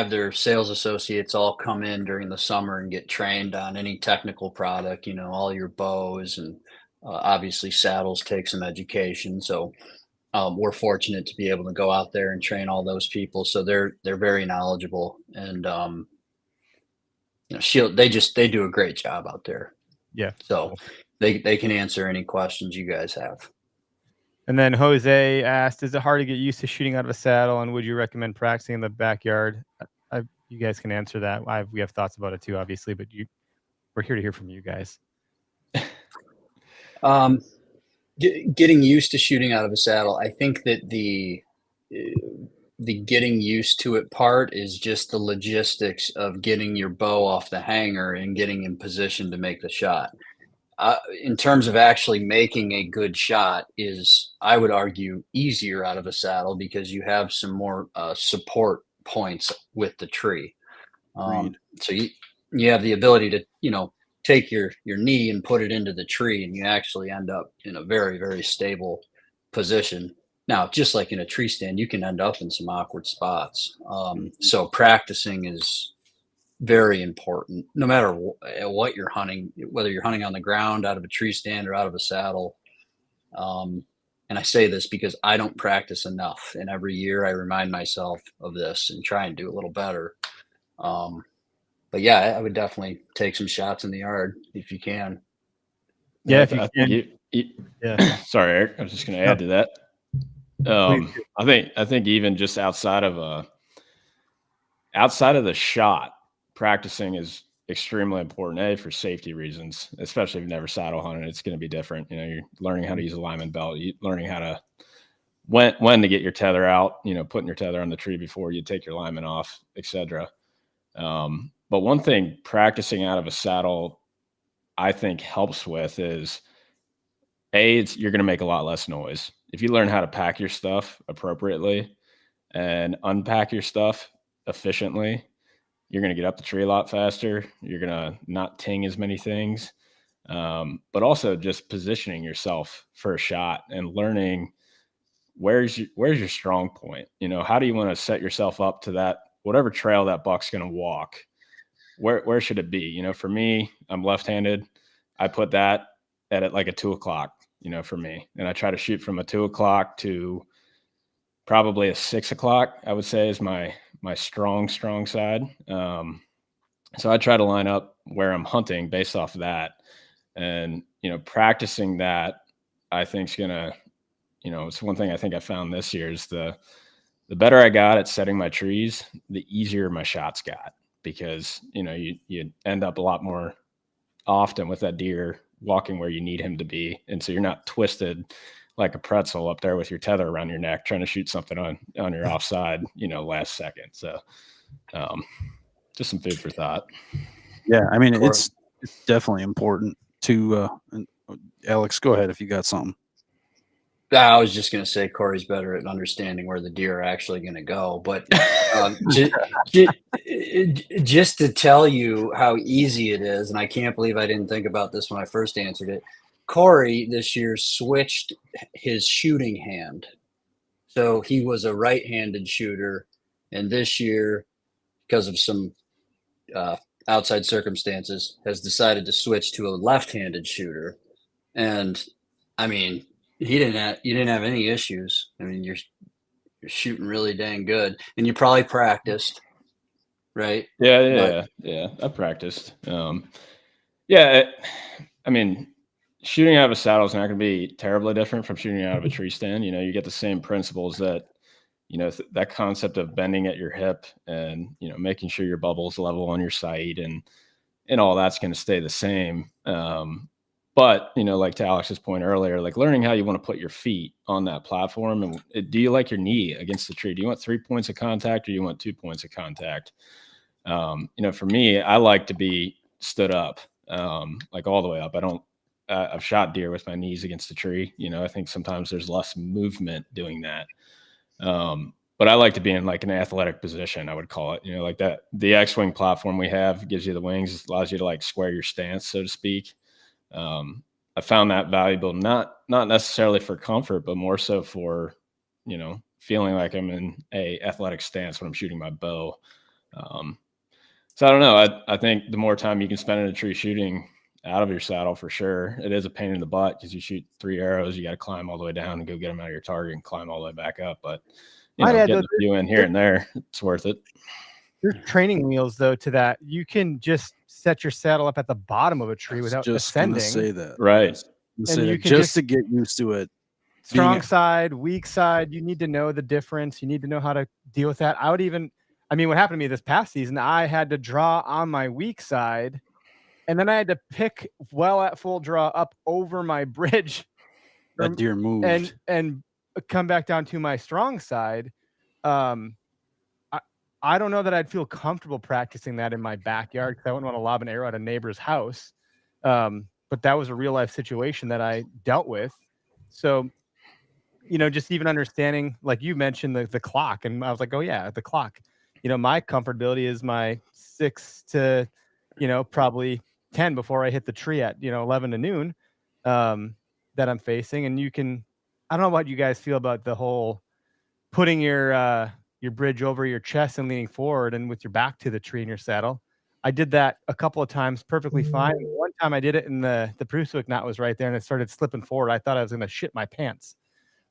their sales associates all come in during the summer and get trained on any technical product. All your bows, and obviously saddles take some education. So we're fortunate to be able to go out there and train all those people. So they're very knowledgeable, and Shield, they do a great job out there.
Yeah.
So they can answer any questions you guys have.
And then Jose asked, is it hard to get used to shooting out of a saddle, and would you recommend practicing in the backyard? You guys can answer that. We have thoughts about it too, obviously, but we're here to hear from you guys.
Getting used to shooting out of a saddle, I think that the getting used to it part is just the logistics of getting your bow off the hanger and getting in position to make the shot. In terms of actually making a good shot is, I would argue, easier out of a saddle because you have some more support points with the tree. So you have the ability to, take your knee and put it into the tree, and you actually end up in a very, very stable position. Now, just like in a tree stand, you can end up in some awkward spots. So practicing is very important, no matter what you're hunting, whether you're hunting on the ground, out of a tree stand, or out of a saddle. And I say this because I don't practice enough, and every year I remind myself of this and try and do a little better. But yeah, I would definitely take some shots in the yard if you can.
Yeah,
yeah. Sorry, Eric. I was just going to add to that. I think even just outside of the shot, practicing is extremely important, for safety reasons, especially if you've never saddle hunted. It's going to be different. You're learning how to use a lineman belt, learning how to when to get your tether out, putting your tether on the tree before you take your lineman off, etc. But one thing practicing out of a saddle I think helps with is you're going to make a lot less noise. If you learn how to pack your stuff appropriately and unpack your stuff efficiently, you're going to get up the tree a lot faster. You're going to not ting as many things, but also just positioning yourself for a shot and learning where's your strong point. How do you want to set yourself up to that, whatever trail that buck's going to walk? Where should it be? For me, I'm left-handed. I put that at like a 2 o'clock, for me, and I try to shoot from a 2 o'clock to probably a 6 o'clock, I would say, is my strong side. So I try to line up where I'm hunting based off of that. And, practicing that, I think is going to, it's one thing I think I found this year is the better I got at setting my trees, the easier my shots got, because, you end up a lot more often with that deer walking where you need him to be. And so you're not twisted like a pretzel up there with your tether around your neck, trying to shoot something on your offside, last second. So, just some food for thought.
Yeah. I mean, it's definitely important to, Alex, go ahead if you got something.
I was just going to say Corey's better at understanding where the deer are actually going to go. But just to tell you how easy it is, and I can't believe I didn't think about this when I first answered it, Corey this year switched his shooting hand. So he was a right-handed shooter, and this year, because of some outside circumstances, has decided to switch to a left-handed shooter. And I mean, you didn't have any issues. I mean, you're shooting really dang good, and you probably practiced, right?
Yeah. I practiced. I mean, shooting out of a saddle is not going to be terribly different from shooting out of a tree stand. You get the same principles that, that concept of bending at your hip and, making sure your bubble's level on your sight and all that's going to stay the same. But, like to Alex's point earlier, like learning how you want to put your feet on that platform. And do you like your knee against the tree? Do you want 3 points of contact or do you want 2 points of contact? For me, I like to be stood up, like all the way up. I've shot deer with my knees against the tree. I think sometimes there's less movement doing that. But I like to be in like an athletic position, I would call it, like that. The X-wing platform we have gives you the wings, allows you to like square your stance, so to speak. I found that valuable, not necessarily for comfort, but more so for, feeling like I'm in a athletic stance when I'm shooting my bow. So I don't know. I think the more time you can spend in a tree shooting out of your saddle, for sure, it is a pain in the butt because you shoot 3 arrows, you got to climb all the way down and go get them out of your target and climb all the way back up. But getting a few in here and there, it's worth it.
There's training wheels though to that. You can just set your saddle up at the bottom of a tree without ascending.
Say that,
right?
And you can
just to get used to it.
Strong side, weak side. You need to know the difference. You need to know how to deal with that. What happened to me this past season, I had to draw on my weak side, and then I had to pick at full draw up over my bridge.
That deer moved
and come back down to my strong side. I don't know that I'd feel comfortable practicing that in my backyard because I wouldn't want to lob an arrow at a neighbor's house. But that was a real life situation that I dealt with. So, just even understanding, like you mentioned the clock, and I was like, oh yeah, the clock. My comfortability is my 6 to, probably 10 before I hit the tree at, 11 to noon that I'm facing. And I don't know what you guys feel about the whole putting your bridge over your chest and leaning forward and with your back to the tree in your saddle. I did that a couple of times perfectly fine. One time I did it and the Pruswick knot was right there and it started slipping forward. I thought I was going to shit my pants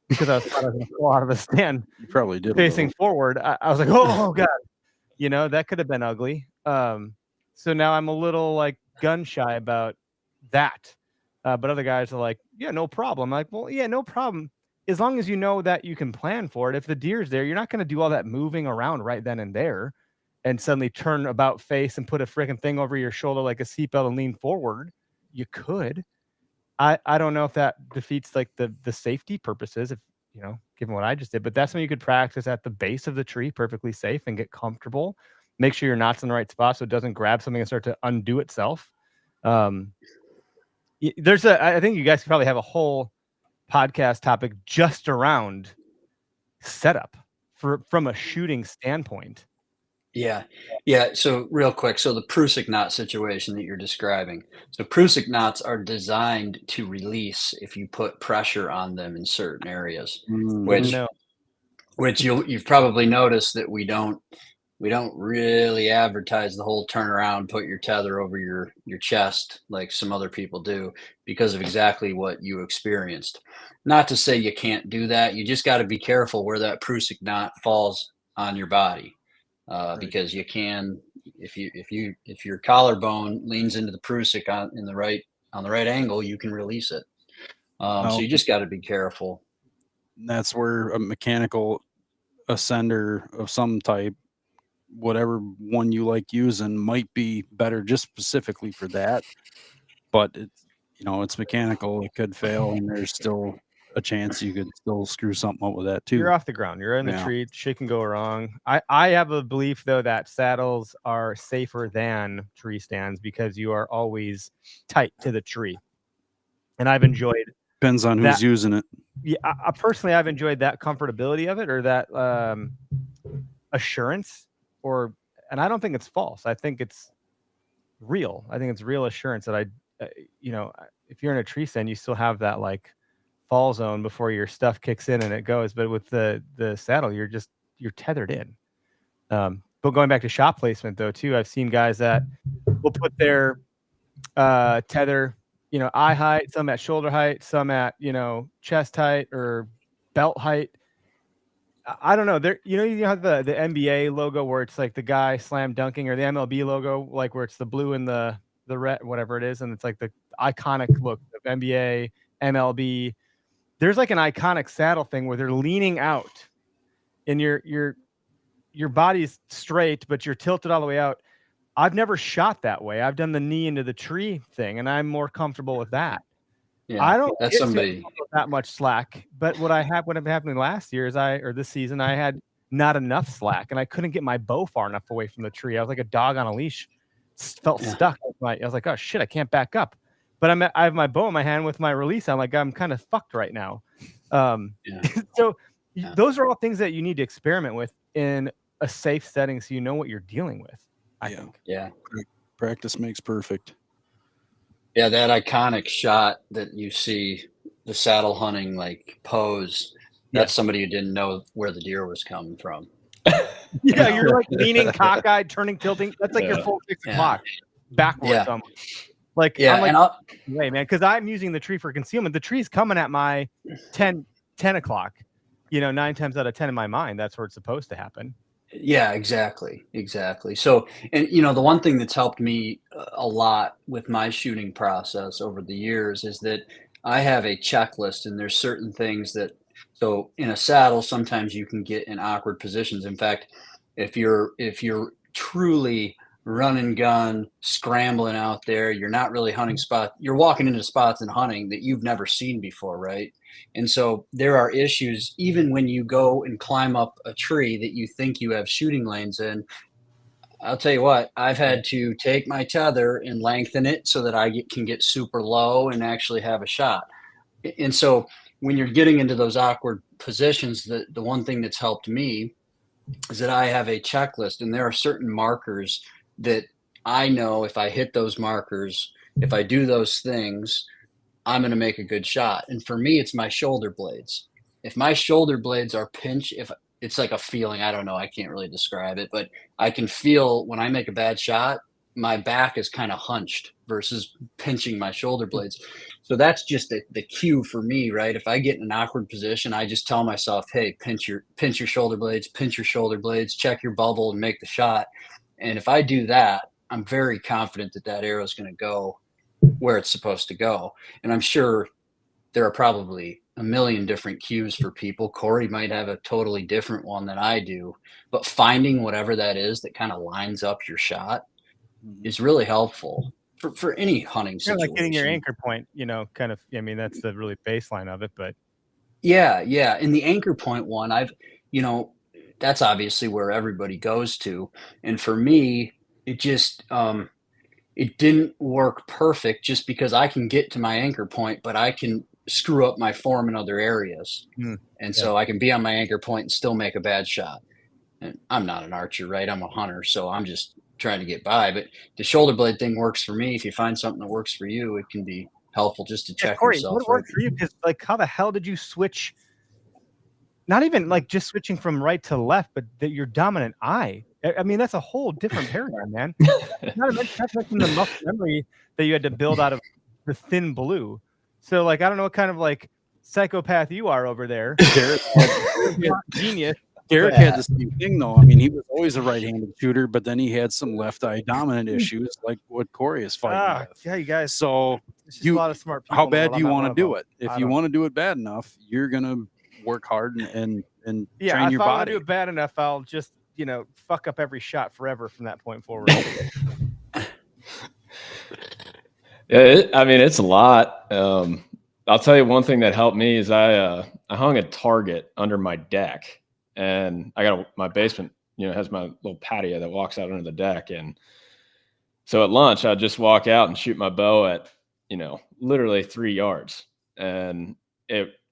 because I was going to fall out of the stand.
You probably did.
Facing forward. I was like, oh God, that could have been ugly. So now I'm a little like gun shy about that. But other guys are like, yeah, no problem. I'm like, well, yeah, no problem. As long as you know that you can plan for it. If the deer's there, you're not going to do all that moving around right then and there. and suddenly turn about face and put a freaking thing over your shoulder like a seatbelt and lean forward, you could. I don't know if that defeats like the safety purposes, if given what I just did, but that's when you could practice at the base of the tree, perfectly safe, and get comfortable. Make sure your knot's in the right spot so it doesn't grab something and start to undo itself. I think you guys could probably have a whole podcast topic just around setup from a shooting standpoint.
Yeah. So real quick, so the Prusik knot situation that you're describing. So Prusik knots are designed to release if you put pressure on them in certain areas, which you've probably noticed that we don't really advertise the whole turnaround, put your tether over your chest like some other people do, because of exactly what you experienced. Not to say you can't do that. You just got to be careful where that Prusik knot falls on your body. Because you can, if your collarbone leans into the Prusik on the right angle, you can release it. So you just got to be careful.
That's where a mechanical ascender of some type, whatever one you like using, might be better just specifically for that. But it's mechanical; it could fail, and there's still a chance you could still screw something up with that too.
You're off the ground. You're in the tree. Shit can go wrong. I have a belief though that saddles are safer than tree stands because you are always tight to the tree. And I've enjoyed.
Depends on who's using it.
Yeah, personally, I've enjoyed that comfortability of it, or that assurance, and I don't think it's false. I think it's real. I think it's real assurance that if you're in a tree stand, you still have that like fall zone before your stuff kicks in and it goes. But with the saddle, you're tethered in. But going back to shot placement though, too, I've seen guys that will put their tether, eye height, some at shoulder height, some at, chest height or belt height. I don't know. There, you have the NBA logo where it's like the guy slam dunking, or the MLB logo, like where it's the blue and the red, whatever it is. And it's like the iconic look of NBA, MLB. There's like an iconic saddle thing where they're leaning out and your body's straight, but you're tilted all the way out. I've never shot that way. I've done the knee into the tree thing, and I'm more comfortable with that.
Yeah,
I don't
that's
get that much slack, but what happened last year is this season, I had not enough slack, and I couldn't get my bow far enough away from the tree. I was like a dog on a leash, felt stuck. I was like, oh shit, I can't back up. But I have my bow in my hand with my release. I'm like, I'm kind of fucked right now. So those are all things that you need to experiment with in a safe setting, so you know what you're dealing with. I think.
Yeah.
Practice makes perfect.
Yeah, that iconic shot that you see, the saddle hunting like pose, that's somebody who didn't know where the deer was coming from.
Yeah, you're like leaning, cockeyed, turning, tilting. That's like your full 6 o'clock backwards. Almost. Like, I'm like, wait, man, because I'm using the tree for concealment. The tree's coming at my 10 o'clock. 9 times out of 10 in my mind, that's where it's supposed to happen.
Yeah, exactly. So, and the one thing that's helped me a lot with my shooting process over the years is that I have a checklist, and there's certain things that, so in a saddle, sometimes you can get in awkward positions. In fact, if you're truly run and gun, scrambling out there, you're not really hunting spots, you're walking into spots and hunting that you've never seen before, right? And so there are issues, even when you go and climb up a tree that you think you have shooting lanes in. I'll tell you what, I've had to take my tether and lengthen it so that I can get super low and actually have a shot. And so when you're getting into those awkward positions, the one thing that's helped me is that I have a checklist, and there are certain markers that I know if I hit those markers, if I do those things, I'm going to make a good shot. And for me, it's my shoulder blades. If my shoulder blades are pinched, if it's like a feeling, I don't know, I can't really describe it, but I can feel when I make a bad shot, my back is kind of hunched versus pinching my shoulder blades. So that's just the cue for me, right? If I get in an awkward position, I just tell myself, hey, pinch your shoulder blades, check your bubble and make the shot. And if I do that, I'm very confident that arrow is going to go where it's supposed to go. And I'm sure there are probably a million different cues for people. Corey might have a totally different one than I do, but finding whatever that is that kind of lines up your shot is really helpful for any hunting
Kind of like getting your
situation.
anchor point, kind of. I mean, that's the really baseline of it, but
Yeah, yeah. And the anchor point one, you know, that's obviously where everybody goes to. And for me, it just it didn't work perfect just because I can get to my anchor point, but I can screw up my form in other areas.
mm,
And
yeah.
so I can be on my anchor point and still make a bad shot. And I'm not an archer, right? I'm a hunter, so I'm just trying to get by. But the shoulder blade thing works for me. If you find something that works for you, it can be helpful just to
Yeah,
check
Corey,
yourself,
what
right?
worked for you? Because like, how the hell did you switch? Not even like just switching from right to left, but your dominant eye. I mean, that's a whole different paradigm, man. Not to mention the muscle memory that you had to build out of the thin blue. So, like, I don't know what kind of like psychopath you are over there.
Derek
Genius.
Derek had the same thing though. I mean, he was always a right-handed shooter, but then he had some left eye dominant issues, like what Corey is fighting with.
Yeah, you guys.
So
It's just a lot of smart people.
how
in the
bad
world.
do you
I'm not
want
one
to
of
do
them.
it? If
I
you
don't-
want to do it bad enough, you're gonna work hard and
Yeah,
train
if
your
I want
body.
to do it bad enough, I'll just fuck up every shot forever from that point forward.
Yeah, I mean, it's a lot. I'll tell you one thing that helped me is I hung a target under my deck, and I got my basement, has my little patio that walks out under the deck. And so at lunch, I'd just walk out and shoot my bow at, literally 3 yards. And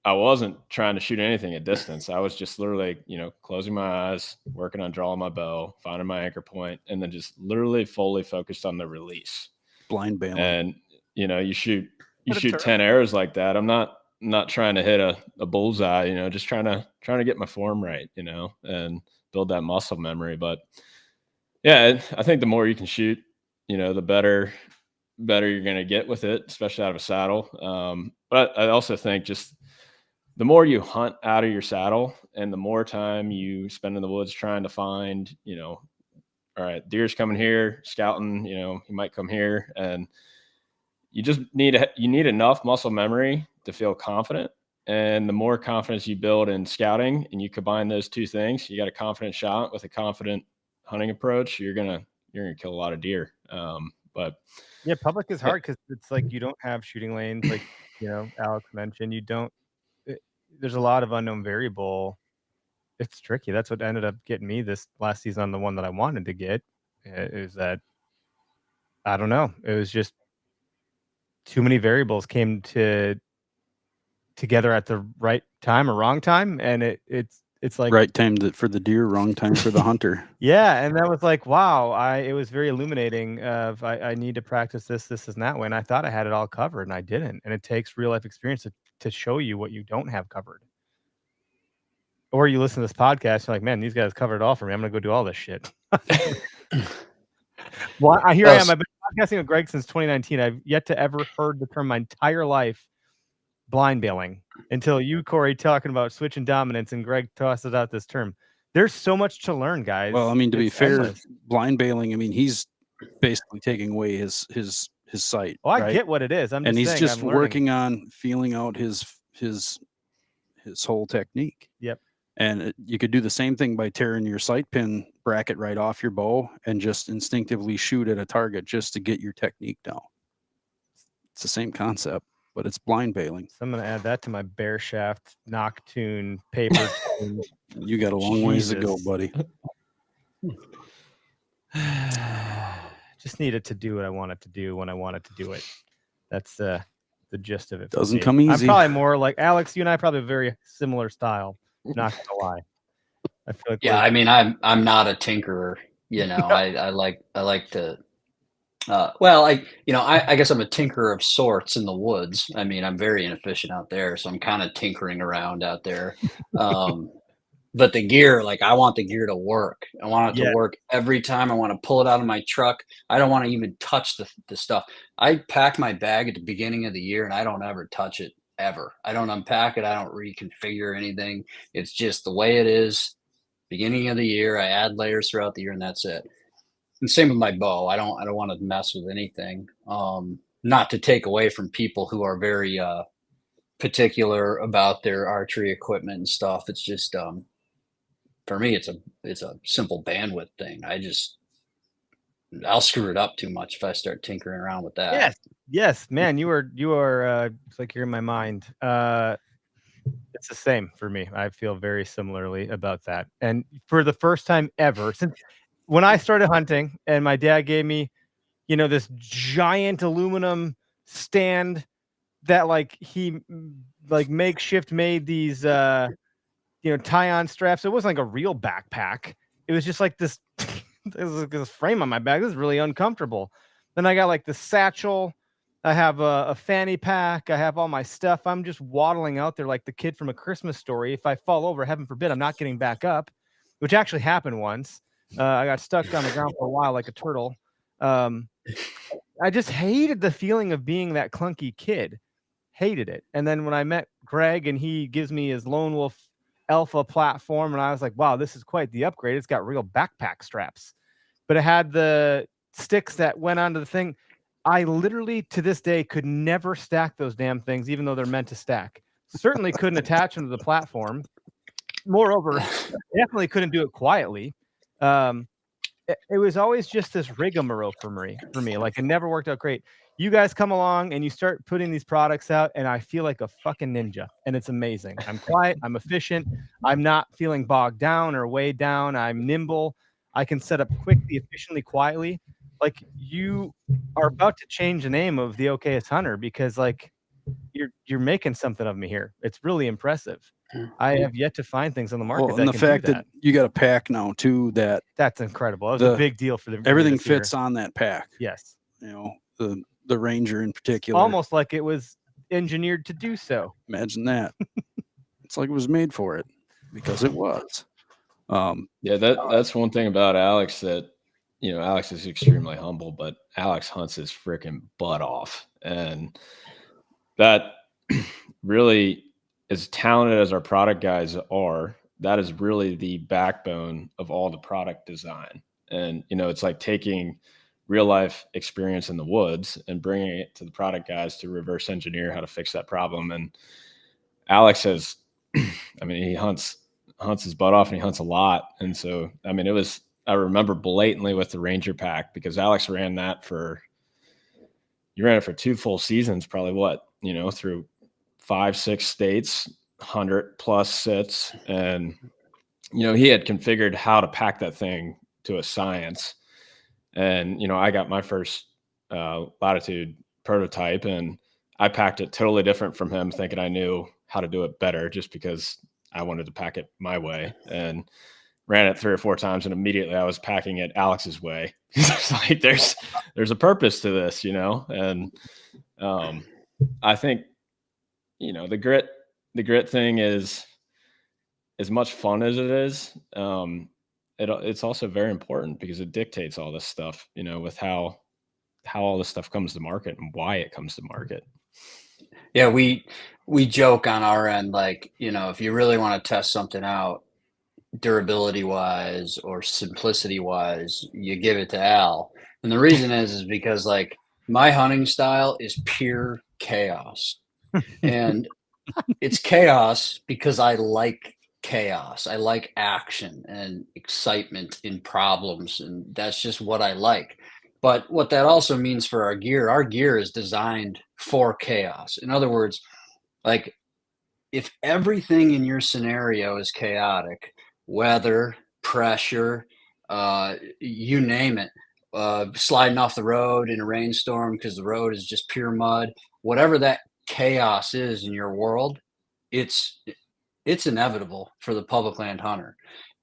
I wasn't trying to shoot anything at distance. I was just literally, closing my eyes, working on drawing my bow, finding my anchor point, and then just literally fully focused on the release.
Blind bailing.
And you shoot
What a
10
term.
arrows like that. I'm not trying to hit a bullseye, just trying to get my form right, and build that muscle memory. But yeah, I think the more you can shoot, the better you're going to get with it, especially out of a saddle. But I also think just the more you hunt out of your saddle and the more time you spend in the woods trying to find, all right, deer's coming here, scouting, he might come here, and you just need enough muscle memory to feel confident. And the more confidence you build in scouting and you combine those two things, you got a confident shot with a confident hunting approach, you're gonna kill a lot of deer. But
yeah, public is hard because it's like you don't have shooting lanes, like Alex mentioned. You don't. There's a lot of unknown variable. It's tricky. That's what ended up getting me this last season on the one that I wanted to get. Is that I don't know. It was just too many variables came together at the right time or wrong time, and it's like
right time for the deer, wrong time for the hunter.
Yeah, and that was like, wow, it was very illuminating of I need to practice this and that way. And I thought I had it all covered and I didn't. And it takes real life experience to show you what you don't have covered. Or you listen to this podcast, you're like, man, these guys covered it all for me. I'm gonna go do all this shit. Well, I am. I've been podcasting with Greg since 2019. I've yet to ever heard the term my entire life, blind bailing, until you, Corey, talking about switching dominance, and Greg tosses out this term. There's so much to learn, guys.
Well, I mean, to be
It's
fair,
endless.
blind bailing, I mean, he's basically taking away his sight.
Oh, I
right?
get what it is.
And he's just working on feeling out his whole technique.
Yep.
And you could do the same thing by tearing your sight pin bracket right off your bow and just instinctively shoot at a target just to get your technique down. It's the same concept, but it's blind bailing.
So I'm going to add that to my bear shaft, Noctune, paper tune.
You got a long ways to go,
Jesus.
buddy.
Just needed to do what I wanted to do when I wanted to do it. That's the gist of it. for
Doesn't
me.
come easy.
I'm probably more like Alex. You and I probably have a very similar style. Not gonna lie. I feel like
Yeah, I mean, I'm not a tinkerer. I like to. I guess I'm a tinkerer of sorts in the woods. I mean, I'm very inefficient out there, so I'm kind of tinkering around out there. But the gear, like, I want the gear to work. I want it to work every time. I want to pull it out of my truck. I don't want to even touch the stuff. I pack my bag at the beginning of the year, and I don't ever touch it, ever. I don't unpack it. I don't reconfigure anything. It's just the way it is. Beginning of the year, I add layers throughout the year, and that's it. And same with my bow. I don't want to mess with anything. Not to take away from people who are very particular about their archery equipment and stuff. It's just for me, it's a simple bandwidth thing. I'll screw it up too much if I start tinkering around with that.
Yes, man, you are. It's like you're in my mind. It's the same for me. I feel very similarly about that. And for the first time ever, since when I started hunting, and my dad gave me, this giant aluminum stand that he makeshift made these tie-on straps. It wasn't like a real backpack. It was just like this this frame on my back. This is really uncomfortable. Then I got like the satchel. I have a fanny pack. I have all my stuff. I'm just waddling out there like the kid from A Christmas Story. If I fall over, heaven forbid, I'm not getting back up, which actually happened once. I got stuck on the ground for a while like a turtle. I just hated the feeling of being that clunky kid. Hated it. And then when I met Greg and he gives me his Lone Wolf Alpha platform, and I was like, wow, this is quite the upgrade. It's got real backpack straps, but it had the sticks that went onto the thing. I literally to this day could never stack those damn things, even though they're meant to stack. Certainly couldn't attach them to the platform. Moreover, definitely couldn't do it quietly. It was always just this rigmarole for me. Like, it never worked out great. You guys come along and you start putting these products out, and I feel like a fucking ninja, and it's amazing. I'm quiet, I'm efficient, I'm not feeling bogged down or weighed down. I'm nimble. I can set up quickly, efficiently, quietly. Like, you are about to change the name of the Okayest Hunter because you're making something of me here. It's really impressive. I have yet to find things on the market
and
that
the
can
fact
do that.
you got a pack now too,
That's incredible. That was a big deal for the
everything fits on that pack.
Yes.
The Ranger in particular.
Almost like it was engineered to do so.
Imagine that. It's like it was made for it because it was.
Yeah, that's one thing about Alex that, Alex is extremely humble, but Alex hunts his freaking butt off. And that really, as talented as our product guys are, that is really the backbone of all the product design. And, it's like taking real life experience in the woods and bringing it to the product guys to reverse engineer how to fix that problem. And Alex has, he hunts his butt off, and he hunts a lot. And so, I remember blatantly with the Ranger pack, because Alex ran it for 2 full seasons, probably through 5-6 states, 100+ sits. And, he had configured how to pack that thing to a science. And, I got my first Latitude prototype, and I packed it totally different from him, thinking I knew how to do it better just because I wanted to pack it my way, and ran it 3 or 4 times. And immediately I was packing it Alex's way. It's like, there's a purpose to this, and I think, the grit thing is as much fun as it is. It's also very important because it dictates all this stuff, with how all this stuff comes to market and why it comes to market.
Yeah, we joke on our end, like, if you really want to test something out, durability wise or simplicity wise, you give it to Al. And the reason is because, like, my hunting style is pure chaos. And it's chaos because I like chaos. I like action and excitement in problems, and that's just what I like. But what that also means for our gear is designed for chaos. In other words, like, if everything in your scenario is chaotic, weather, pressure, you name it, sliding off the road in a rainstorm because the road is just pure mud, whatever that chaos is in your world, it's inevitable for the public land hunter.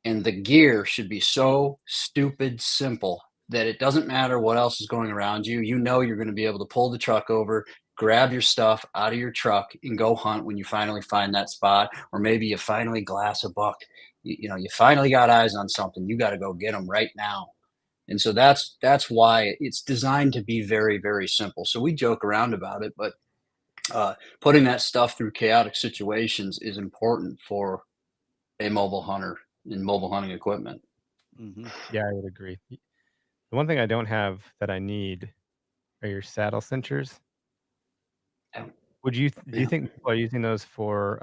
And the gear should be so stupid simple that it doesn't matter what else is going around you. You're going to be able to pull the truck over, grab your stuff out of your truck, and go hunt when you finally find that spot, or maybe you finally glass a buck. You finally got eyes on something. You got to go get them right now. And so that's why it's designed to be very, very simple. So we joke around about it, but putting that stuff through chaotic situations is important for a mobile hunter in mobile hunting equipment.
Mm-hmm.
Yeah, I would agree. The one thing I don't have that I need are your saddle cinchers. Do you think people are using those for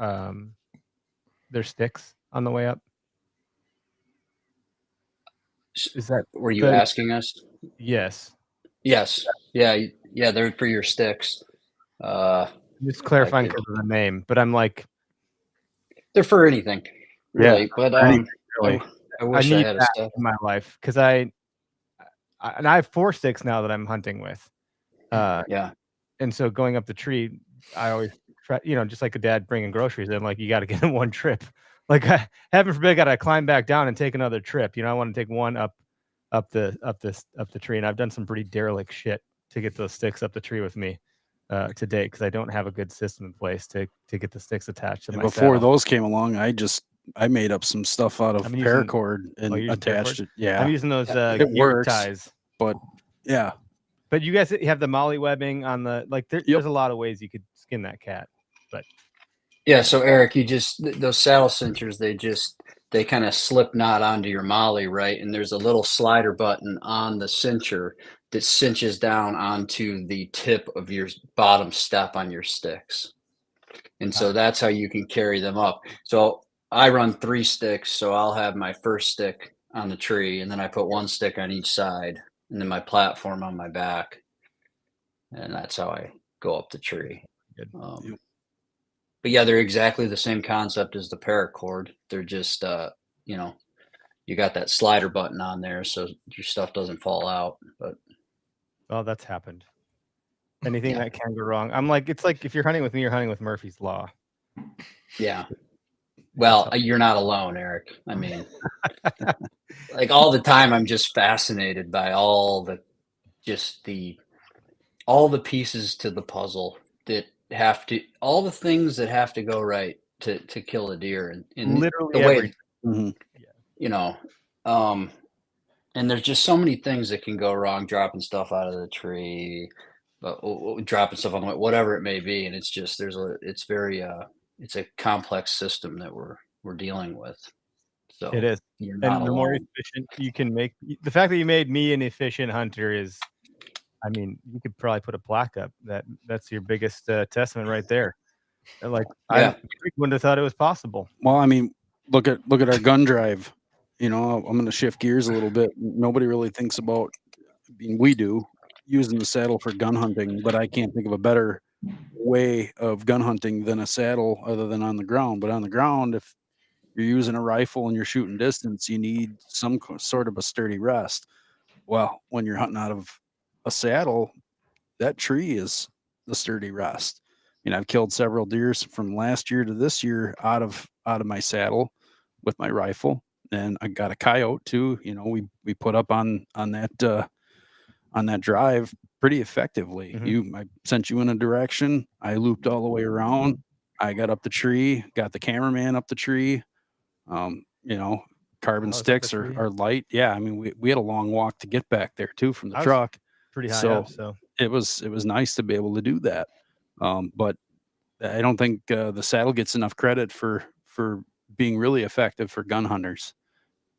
their sticks on the way up? Is that
Were you asking us?
yes?
Yes. Yeah. Yeah. They're for your sticks.
Just clarifying
could-
because of the name, but I'm like,
They're for anything, really. But
anything, really.
I wish I
need
had a
that
stick.
in my life because I have 4 sticks now that I'm hunting with.
Yeah.
And so going up the tree, I always try, just like a dad bringing groceries. I'm like, you got to get in one trip. Like, heaven forbid, I got to climb back down and take another trip. I want to take one up the tree, and I've done some pretty derelict shit to get those sticks up the tree with me today because I don't have a good system in place to get the sticks attached to
And
my
before
saddle.
those came along, I made up some stuff out of
I'm using-
paracord and
you're using
attached
paracord?
it. Yeah,
I'm using those
it
gear
works.
ties.
but yeah,
But you guys have the molly webbing on the there's a lot of ways you could skin that cat. But
Yeah. So Eric, those saddle cinchers, they kind of slip knot onto your molly, right? And there's a little slider button on the cincher that cinches down onto the tip of your bottom step on your sticks. And so that's how you can carry them up. So I run 3 sticks. So I'll have my first stick on the tree, and then I put 1 stick on each side, and then my platform on my back. And that's how I go up the tree.
Good.
But yeah, they're exactly the same concept as the paracord. They're just, you got that slider button on there so your stuff doesn't fall out. But
oh, that's happened. Anything that can go wrong. I'm like, it's like if you're hunting with me, you're hunting with Murphy's Law.
yeah. Well, you're not alone, Eric. I mean, like all the time, I'm just fascinated by all the pieces to the puzzle all the things that have to go right to kill a deer, and
Literally
the way,
everything.
and there's just so many things that can go wrong, dropping stuff out of the tree, but dropping stuff on the way, whatever it may be. And it's just, it's a complex system that we're dealing with. So
it is.
You're not
and the more
alone.
efficient you can make, the fact that you made me an efficient hunter is, I mean, you could probably put a plaque up. That's your biggest testament right there. Like,
Yeah.
I wouldn't have thought it was possible.
Well, I mean, look at our gun drive. I'm going to shift gears a little bit. Nobody really thinks about, we do, using the saddle for gun hunting, but I can't think of a better way of gun hunting than a saddle other than on the ground. But on the ground, if you're using a rifle and you're shooting distance, you need some sort of a sturdy rest. Well, when you're hunting out of a saddle, that tree is the sturdy rest. I've killed several deer from last year to this year out of my saddle with my rifle, and I got a coyote too. We put up on that drive pretty effectively. I sent you in a direction, I looped all the way around, I got up the tree, got the cameraman up the tree. Carbon sticks are light. Yeah, I mean, we had a long walk to get back there too from the truck.
Pretty high up, so
it was nice to be able to do that. But I don't think the saddle gets enough credit for being really effective for gun hunters,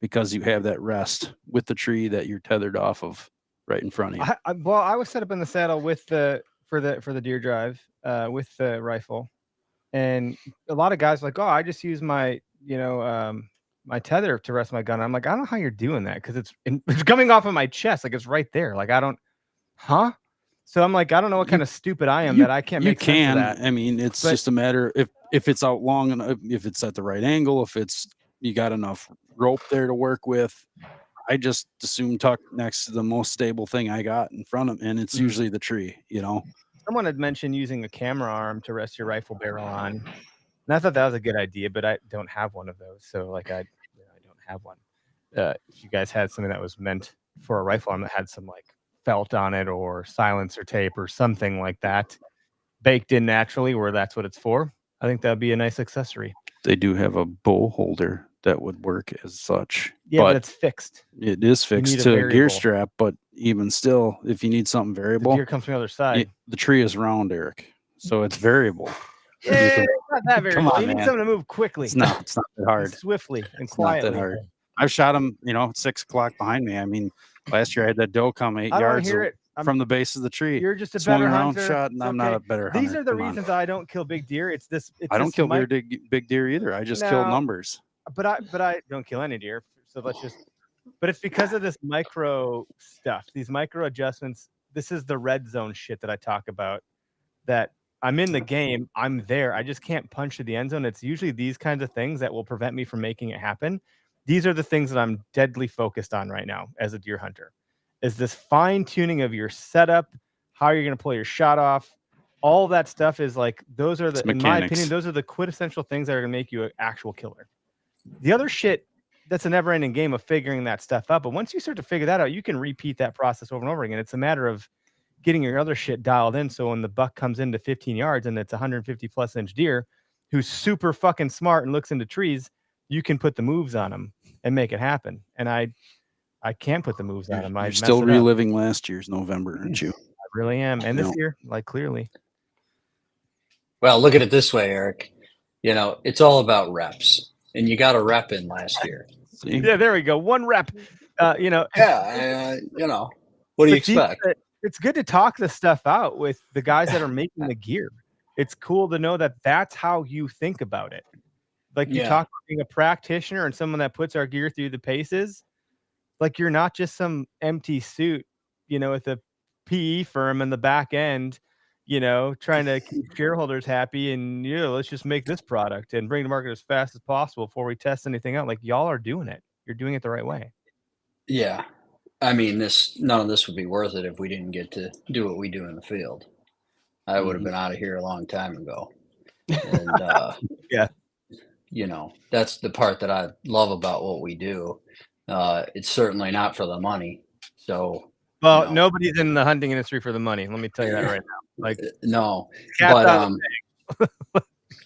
because you have that rest with the tree that you're tethered off of right in front of you.
I was set up in the saddle with for the deer drive with the rifle, and a lot of guys are like, oh, I just use my my tether to rest my gun. I'm like, I don't know how you're doing that, because it's coming off of my chest, like it's right there. Like I don't, huh? So I'm like, I don't know what kind of stupid I am that I can't make sense of that.
I mean, it's just a matter if it's out long enough, if it's at the right angle, if you got enough rope there to work with. I just assume tuck next to the most stable thing I got in front of me, and it's usually the tree.
Someone had mentioned using a camera arm to rest your rifle barrel on, and I thought that was a good idea, but I don't have one of those, so like I don't have one. If you guys had something that was meant for a rifle arm that had some like felt on it or silencer tape or something like that baked in naturally, where that's what it's for, I think that'd be a nice accessory.
They do have a bow holder that would work as such.
Yeah, but it's fixed.
It is fixed to a gear strap, but even still, if you need something variable,
the deer comes from the other side.
The tree is round, Eric, so it's variable.
Yeah, it's not that variable.
Come on,
you need
man.
something to move quickly.
It's not that hard.
And swiftly and
It's
quietly.
not that hard. I've shot them, 6 o'clock behind me. I mean, last year I had that doe come 8 yards. from the base of the tree.
You're just a
Swung
better
around,
hunter.
shot, and
It's
I'm not
okay.
a better
These
hunter.
are the
Come on.
reasons I don't kill big deer. It's
I don't
this
kill big deer either. I just kill
No.
numbers.
but I don't kill any deer. So let's just. But it's because of this micro stuff, these micro adjustments. This is the red zone shit that I talk about. That I'm in the game, I'm there. I just can't punch to the end zone. It's usually these kinds of things that will prevent me from making it happen. These are the things that I'm deadly focused on right now as a deer hunter. Is this fine tuning of your setup, how you're going to pull your shot off, all that stuff is like those are the, in my opinion, those are the quintessential things that are going to make you an actual killer. The other shit, that's a never-ending game of figuring that stuff out. But once you start to figure that out, you can repeat that process over and over again. It's a matter of getting your other shit dialed in. So when the buck comes into 15 yards and it's 150 plus inch deer who's super fucking smart and looks into trees, you can put the moves on him and make it happen. And I can't put the moves on him.
You're still reliving last year's November, aren't you?
I really am. And this year, like clearly.
Well, look at it this way, Eric. You know, it's all about reps, and you got a rep in last year.
See?
Yeah, there we go. One rep. You know.
Yeah, you know, what do you expect?
It's good to talk this stuff out with the guys that are making the gear. It's cool to know that that's how you think about it. Like you talk about being a practitioner and someone that puts our gear through the paces. Like you're not just some empty suit, you know, with a PE firm in the back end, you know, trying to keep shareholders happy and let's just make this product and bring it to market as fast as possible before we test anything out. Like y'all are doing it. You're doing it the right way.
Yeah. I mean, none of this would be worth it if we didn't get to do what we do in the field. I would have been out of here a long time ago. And
yeah,
you know, that's the part that I love about what we do. It's certainly not for the money. So,
well, nobody's in the hunting industry for the money. Let me tell you that right now. Like,
no, but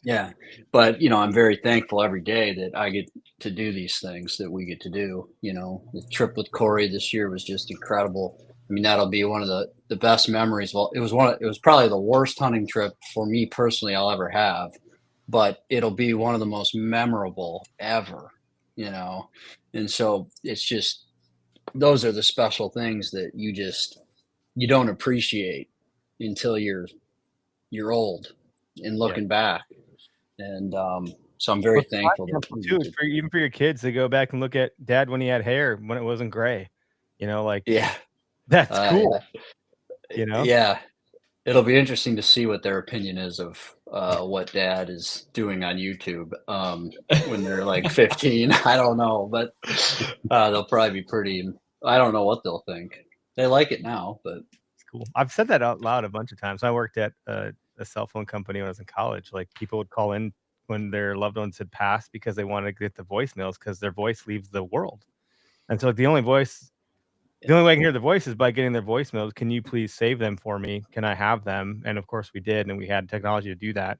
yeah, but you know, I'm very thankful every day that I get to do these things that we get to do. You know, the trip with Corey this year was just incredible. I mean, that'll be one of the best memories. Well, it was probably the worst hunting trip for me personally I'll ever have, but it'll be one of the most memorable ever. You know, and so it's just those are the special things that you don't appreciate until you're old and looking back. And so I'm very thankful
too, even for your kids to go back and look at Dad when he had hair when it wasn't gray. You know, like that's cool. You know,
it'll be interesting to see what their opinion is of what Dad is doing on YouTube when they're like 15. I don't know, but they'll probably be pretty. I don't know what they'll think. They like it now, but
it's cool. I've said that out loud a bunch of times. I worked at a cell phone company when I was in college. Like people would call in when their loved ones had passed because they wanted to get the voicemails because their voice leaves the world. And so like, the only way I can hear the voice is by getting their voicemails. Can you please save them for me? Can I have them? And of course we did, and we had technology to do that.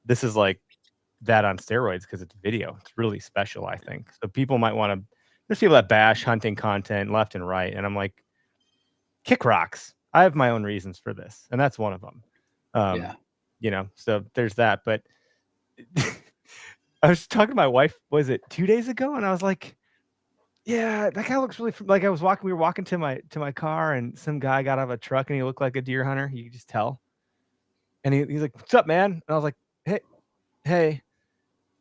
This is like that on steroids because it's video. It's really special, I think. So people might want to. There's people that bash hunting content left and right, and I'm like, kick rocks. I have my own reasons for this, and that's one of them. You know, so there's that. But I was talking to my wife, was it 2 days ago? And I was like, yeah, that guy looks really like we were walking to my car and some guy got out of a truck and he looked like a deer hunter. You could just tell. And he's like, what's up, man? And I was like, hey.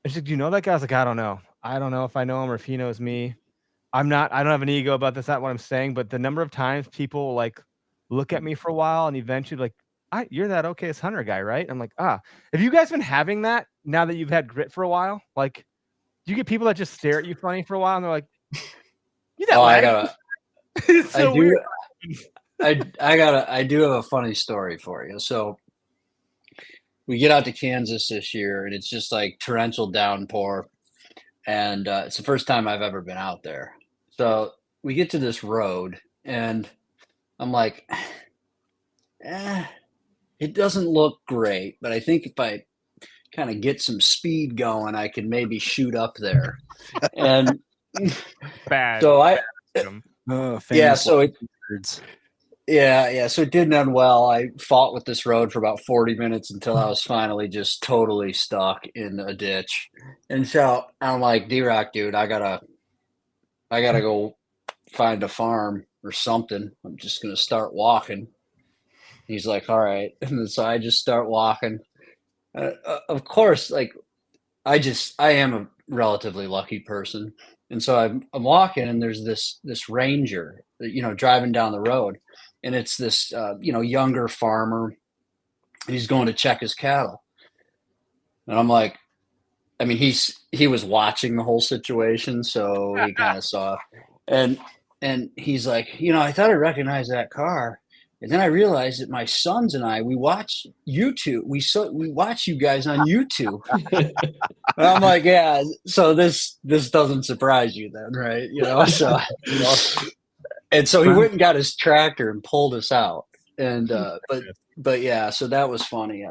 And she's like, do you know that guy? I was like, I don't know. I don't know if I know him or if he knows me. I don't have an ego about this. Not what I'm saying, but the number of times people like look at me for a while and eventually like, you're that okayest hunter guy, right? I'm like, have you guys been having that now that you've had grit for a while? Like, do you get people that just stare at you funny for a while and they're like, you that way? It's so weird.
I do have a funny story for you. So we get out to Kansas this year and it's just like torrential downpour. And it's the first time I've ever been out there. So we get to this road and I'm like, it doesn't look great, but I think if I kind of get some speed going, I can maybe shoot up there. And
bad.
So so it didn't end well. I fought with this road for about 40 minutes until I was finally just totally stuck in a ditch. And so I'm like, D-Rock, dude, I gotta go find a farm or something. I'm just going to start walking. He's like, all right. And so I just start walking. Of course, like I am a relatively lucky person. And so I'm walking and there's this ranger, driving down the road, and it's this, younger farmer. He's going to check his cattle. And I'm like, I mean, he was watching the whole situation, so he kind of saw, and he's like, I thought I recognized that car, and then I realized that my sons and I, we watch YouTube. We watch you guys on YouTube. And I'm like, yeah. So this doesn't surprise you then, right? So and so he went and got his tractor and pulled us out, and but yeah, so that was funny.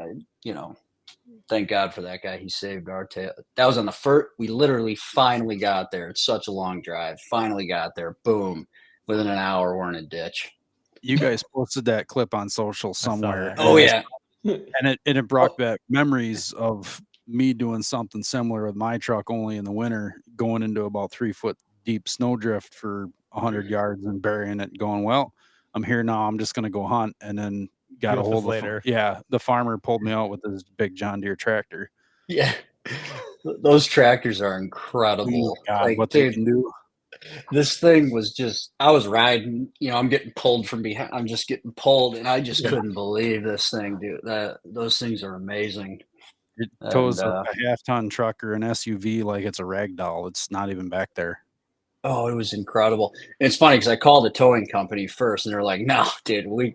Thank God for that guy. He saved our tail. That was on the first. We literally finally got there. It's such a long drive. Finally got there. Boom. Within an hour, we're in a ditch.
You guys posted that clip on social somewhere.
Oh yeah.
And it brought back memories of me doing something similar with my truck, only in the winter, going into about 3 foot deep snowdrift for 100 yards and burying it, going, well, I'm here now. I'm just going to go hunt. And then got a hold of
later.
The farmer pulled me out with his big John Deere tractor.
Yeah. Those tractors are incredible.
Oh, God, what they can do.
This thing was just, I was riding, I'm getting pulled from behind. I'm just getting pulled, and I just couldn't believe this thing, dude. Those things are amazing.
It tows a half-ton truck or an SUV like it's a rag doll. It's not even back there.
Oh, it was incredible. And it's funny because I called the towing company first, and they're like, "No, dude, we're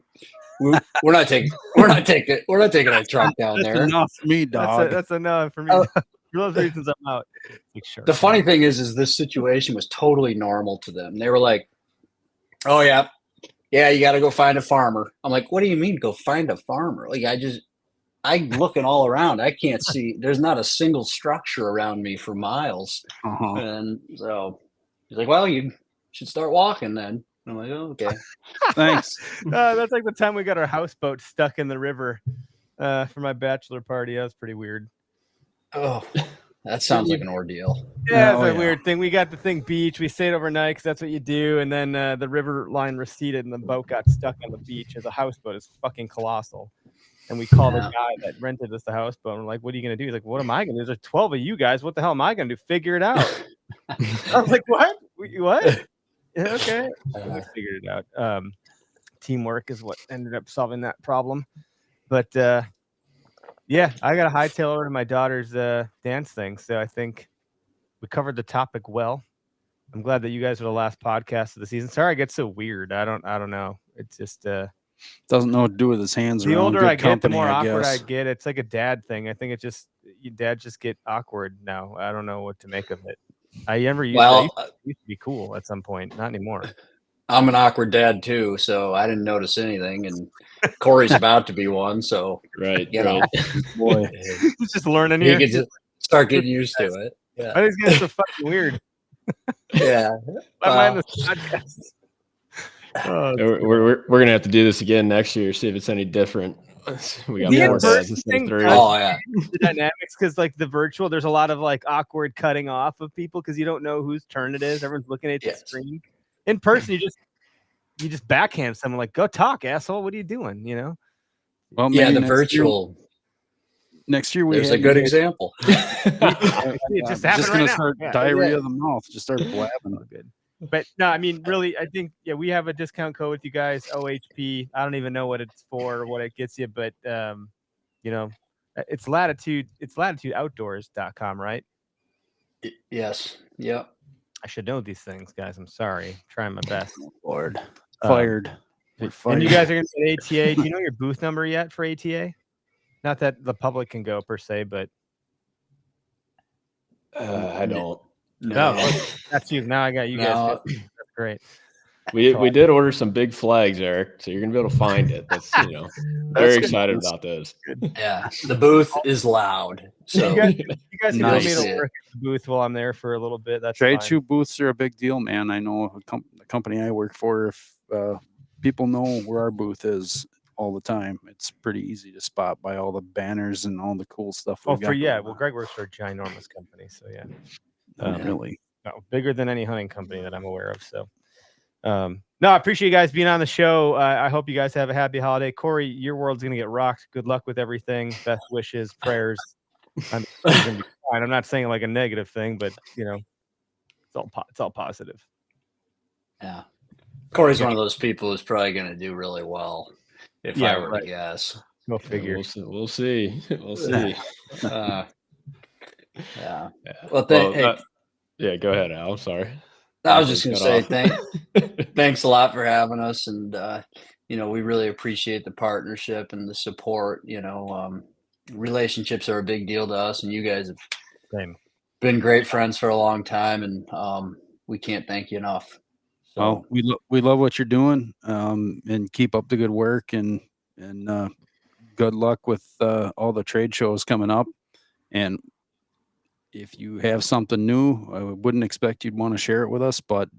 not taking a truck down
That's
there."
enough for me, dog.
That's enough for me. For those reasons, I'm out. Like, sure.
The funny thing is this situation was totally normal to them. They were like, "Oh yeah, you got to go find a farmer." I'm like, "What do you mean, go find a farmer?" Like I'm looking all around. I can't see. There's not a single structure around me for miles.
Uh-huh.
And so he's like, "Well, you should start walking then." I'm like, "Oh, okay."
Thanks.
That's like the time we got our houseboat stuck in the river for my bachelor party. That was pretty weird.
Oh, that sounds like an ordeal.
Yeah, it's a weird thing. We got the thing beach. We stayed overnight because that's what you do. And then the river line receded and the boat got stuck on the beach. As a houseboat is fucking colossal. And we called the guy that rented us the houseboat. And we're like, "What are you going to do?" He's like, "What am I going to do? There's 12 of you guys. What the hell am I going to do? Figure it out." I was like, "What? What?" Yeah, okay. We figured it out. Teamwork is what ended up solving that problem. But yeah, I got a hightail over to my daughter's dance thing. So I think we covered the topic well. I'm glad that you guys are the last podcast of the season. Sorry, I get so weird. I don't know. It's just
doesn't know what to do with his hands.
The older I get, the more
I
awkward
guess.
I get. It's like a dad thing. I think your dad just get awkward now. I don't know what to make of it. I used to be cool at some point. Not anymore.
I'm an awkward dad too, so I didn't notice anything. And Corey's about to be one, so
right.
Boy,
he's just learning here.
He can start getting used to it. Yeah.
I think it's so fucking weird.
Yeah.
We're gonna have to do this again next year. See if it's any different. We got more dads instead of 3.
Oh yeah.
The dynamics, because like the virtual, there's a lot of like awkward cutting off of people because you don't know whose turn it is. Everyone's looking at the screen. In person, you just backhand someone like, "Go talk, asshole. What are you doing?"
Well,
yeah, the virtual.
Next year
there's a good example.
It just happened
just
right
gonna
now.
start diarrhea of the mouth. Just start blabbing.
Good. But no, I mean, really, I think we have a discount code with you guys, OHP. I don't even know what it's for or what it gets you, but it's Latitude. It's latitudeoutdoors.com, right?
Yes. Yep.
I should know these things, guys. I'm sorry. I'm trying my best.
Lord, fired.
And you guys are going to get ATA. Do you know your booth number yet for ATA? Not that the public can go per se, but
I don't.
No, that's you. Now I got you guys. That's great.
We did order some big flags, Eric, so you're gonna be able to find it. That's very excited about those.
Yeah, the booth is loud. So
you guys can
Nice.
go me to work at the booth while I'm there for a little bit. That's
Trade
fine.
shoe booths are a big deal, man. I know the company I work for. If people know where our booth is all the time, it's pretty easy to spot by all the banners and all the cool stuff.
Well, Greg works for a ginormous company, so yeah.
Really,
no, bigger than any hunting company that I'm aware of. So, No, I appreciate you guys being on the show. I hope you guys have a happy holiday. Corey, your world's gonna get rocked. Good luck with everything. Best wishes, prayers. I'm gonna be fine. I'm not saying like a negative thing, but it's all positive.
Yeah. Corey's one of those people who's probably going to do really well, if I were to guess.
Go figure.
We'll see. We'll see.
Yeah.
Well, yeah, go ahead, Al. I'm sorry.
I was just going to say thanks a lot for having us, and we really appreciate the partnership and the support. Relationships are a big deal to us, and you guys have been great friends for a long time, and we can't thank you enough. So
we love what you're doing, and keep up the good work, and good luck with all the trade shows coming up. And if you have something new, I wouldn't expect you'd want to share it with us, but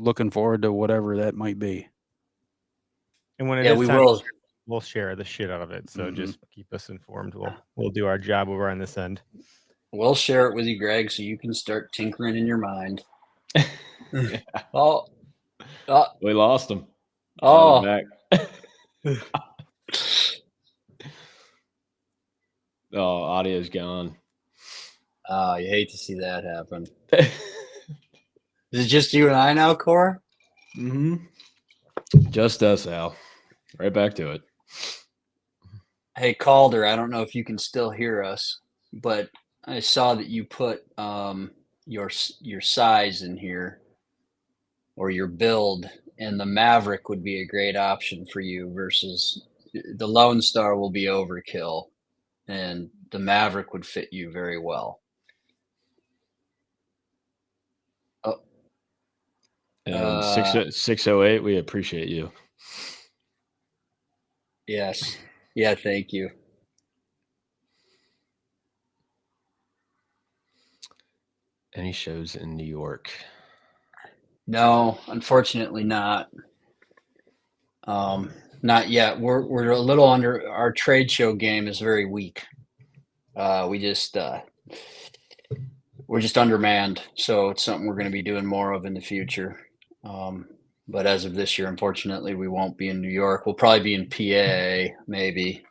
looking forward to whatever that might be.
And when it is time, we'll share the shit out of it. So just keep us informed. We'll do our job over on this end.
We'll share it with you, Greg, so you can start tinkering in your mind.
We lost him.
Back.
Audio's gone.
You hate to see that happen. Is it just you and I now, Cor?
Mm-hmm. Just us, Al. Right back to it.
Hey, Calder, I don't know if you can still hear us, but I saw that you put your size in here, or your build, and the Maverick would be a great option for you versus the Lone Star will be overkill, and the Maverick would fit you very well.
And 608, we appreciate you.
Yes. Yeah, thank you.
Any shows in New York?
No, unfortunately not. Not yet. We're a little under. Our trade show game is very weak. We're just undermanned, so it's something we're going to be doing more of in the future. But as of this year, unfortunately, we won't be in New York. We'll probably be in PA, maybe.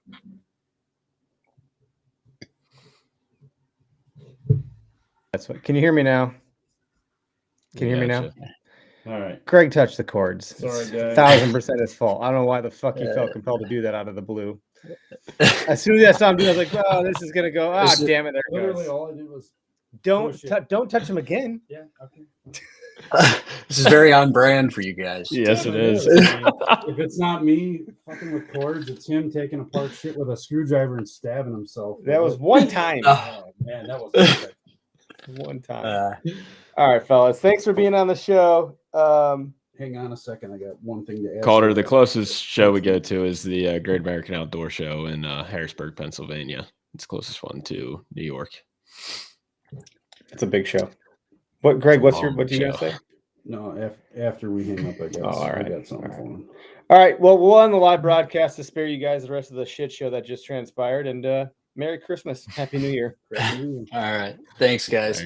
That's what. Can you hear me now? Can you hear me now?
All right.
Craig touched the chords.
Sorry, guys.
1000% his fault. I don't know why the fuck he felt compelled to do that out of the blue. As soon as I saw him do it, I was like, "Oh, this is gonna go." Ah, damn it! There it
Literally,
goes.
all I did was
Don't touch him again.
Yeah. Okay.
This is very on brand for you guys.
Yes, it is.
If it's not me fucking with cords, it's him taking apart shit with a screwdriver and stabbing himself.
That was one time.
Oh man, that was perfect.
One time. All right, fellas. Thanks for being on the show.
Hang on a second. I got one thing to add.
Calder, the closest show we go to is the Great American Outdoor Show in Harrisburg, Pennsylvania. It's the closest one to New York.
It's a big show. What, Greg? What do you guys say?
No, after we hang up, I guess.
Oh, all right.
I got something for him.
All right. Well, we'll on the live broadcast to spare you guys the rest of the shit show that just transpired. And Merry Christmas, Happy New Year.
All right. Thanks, guys.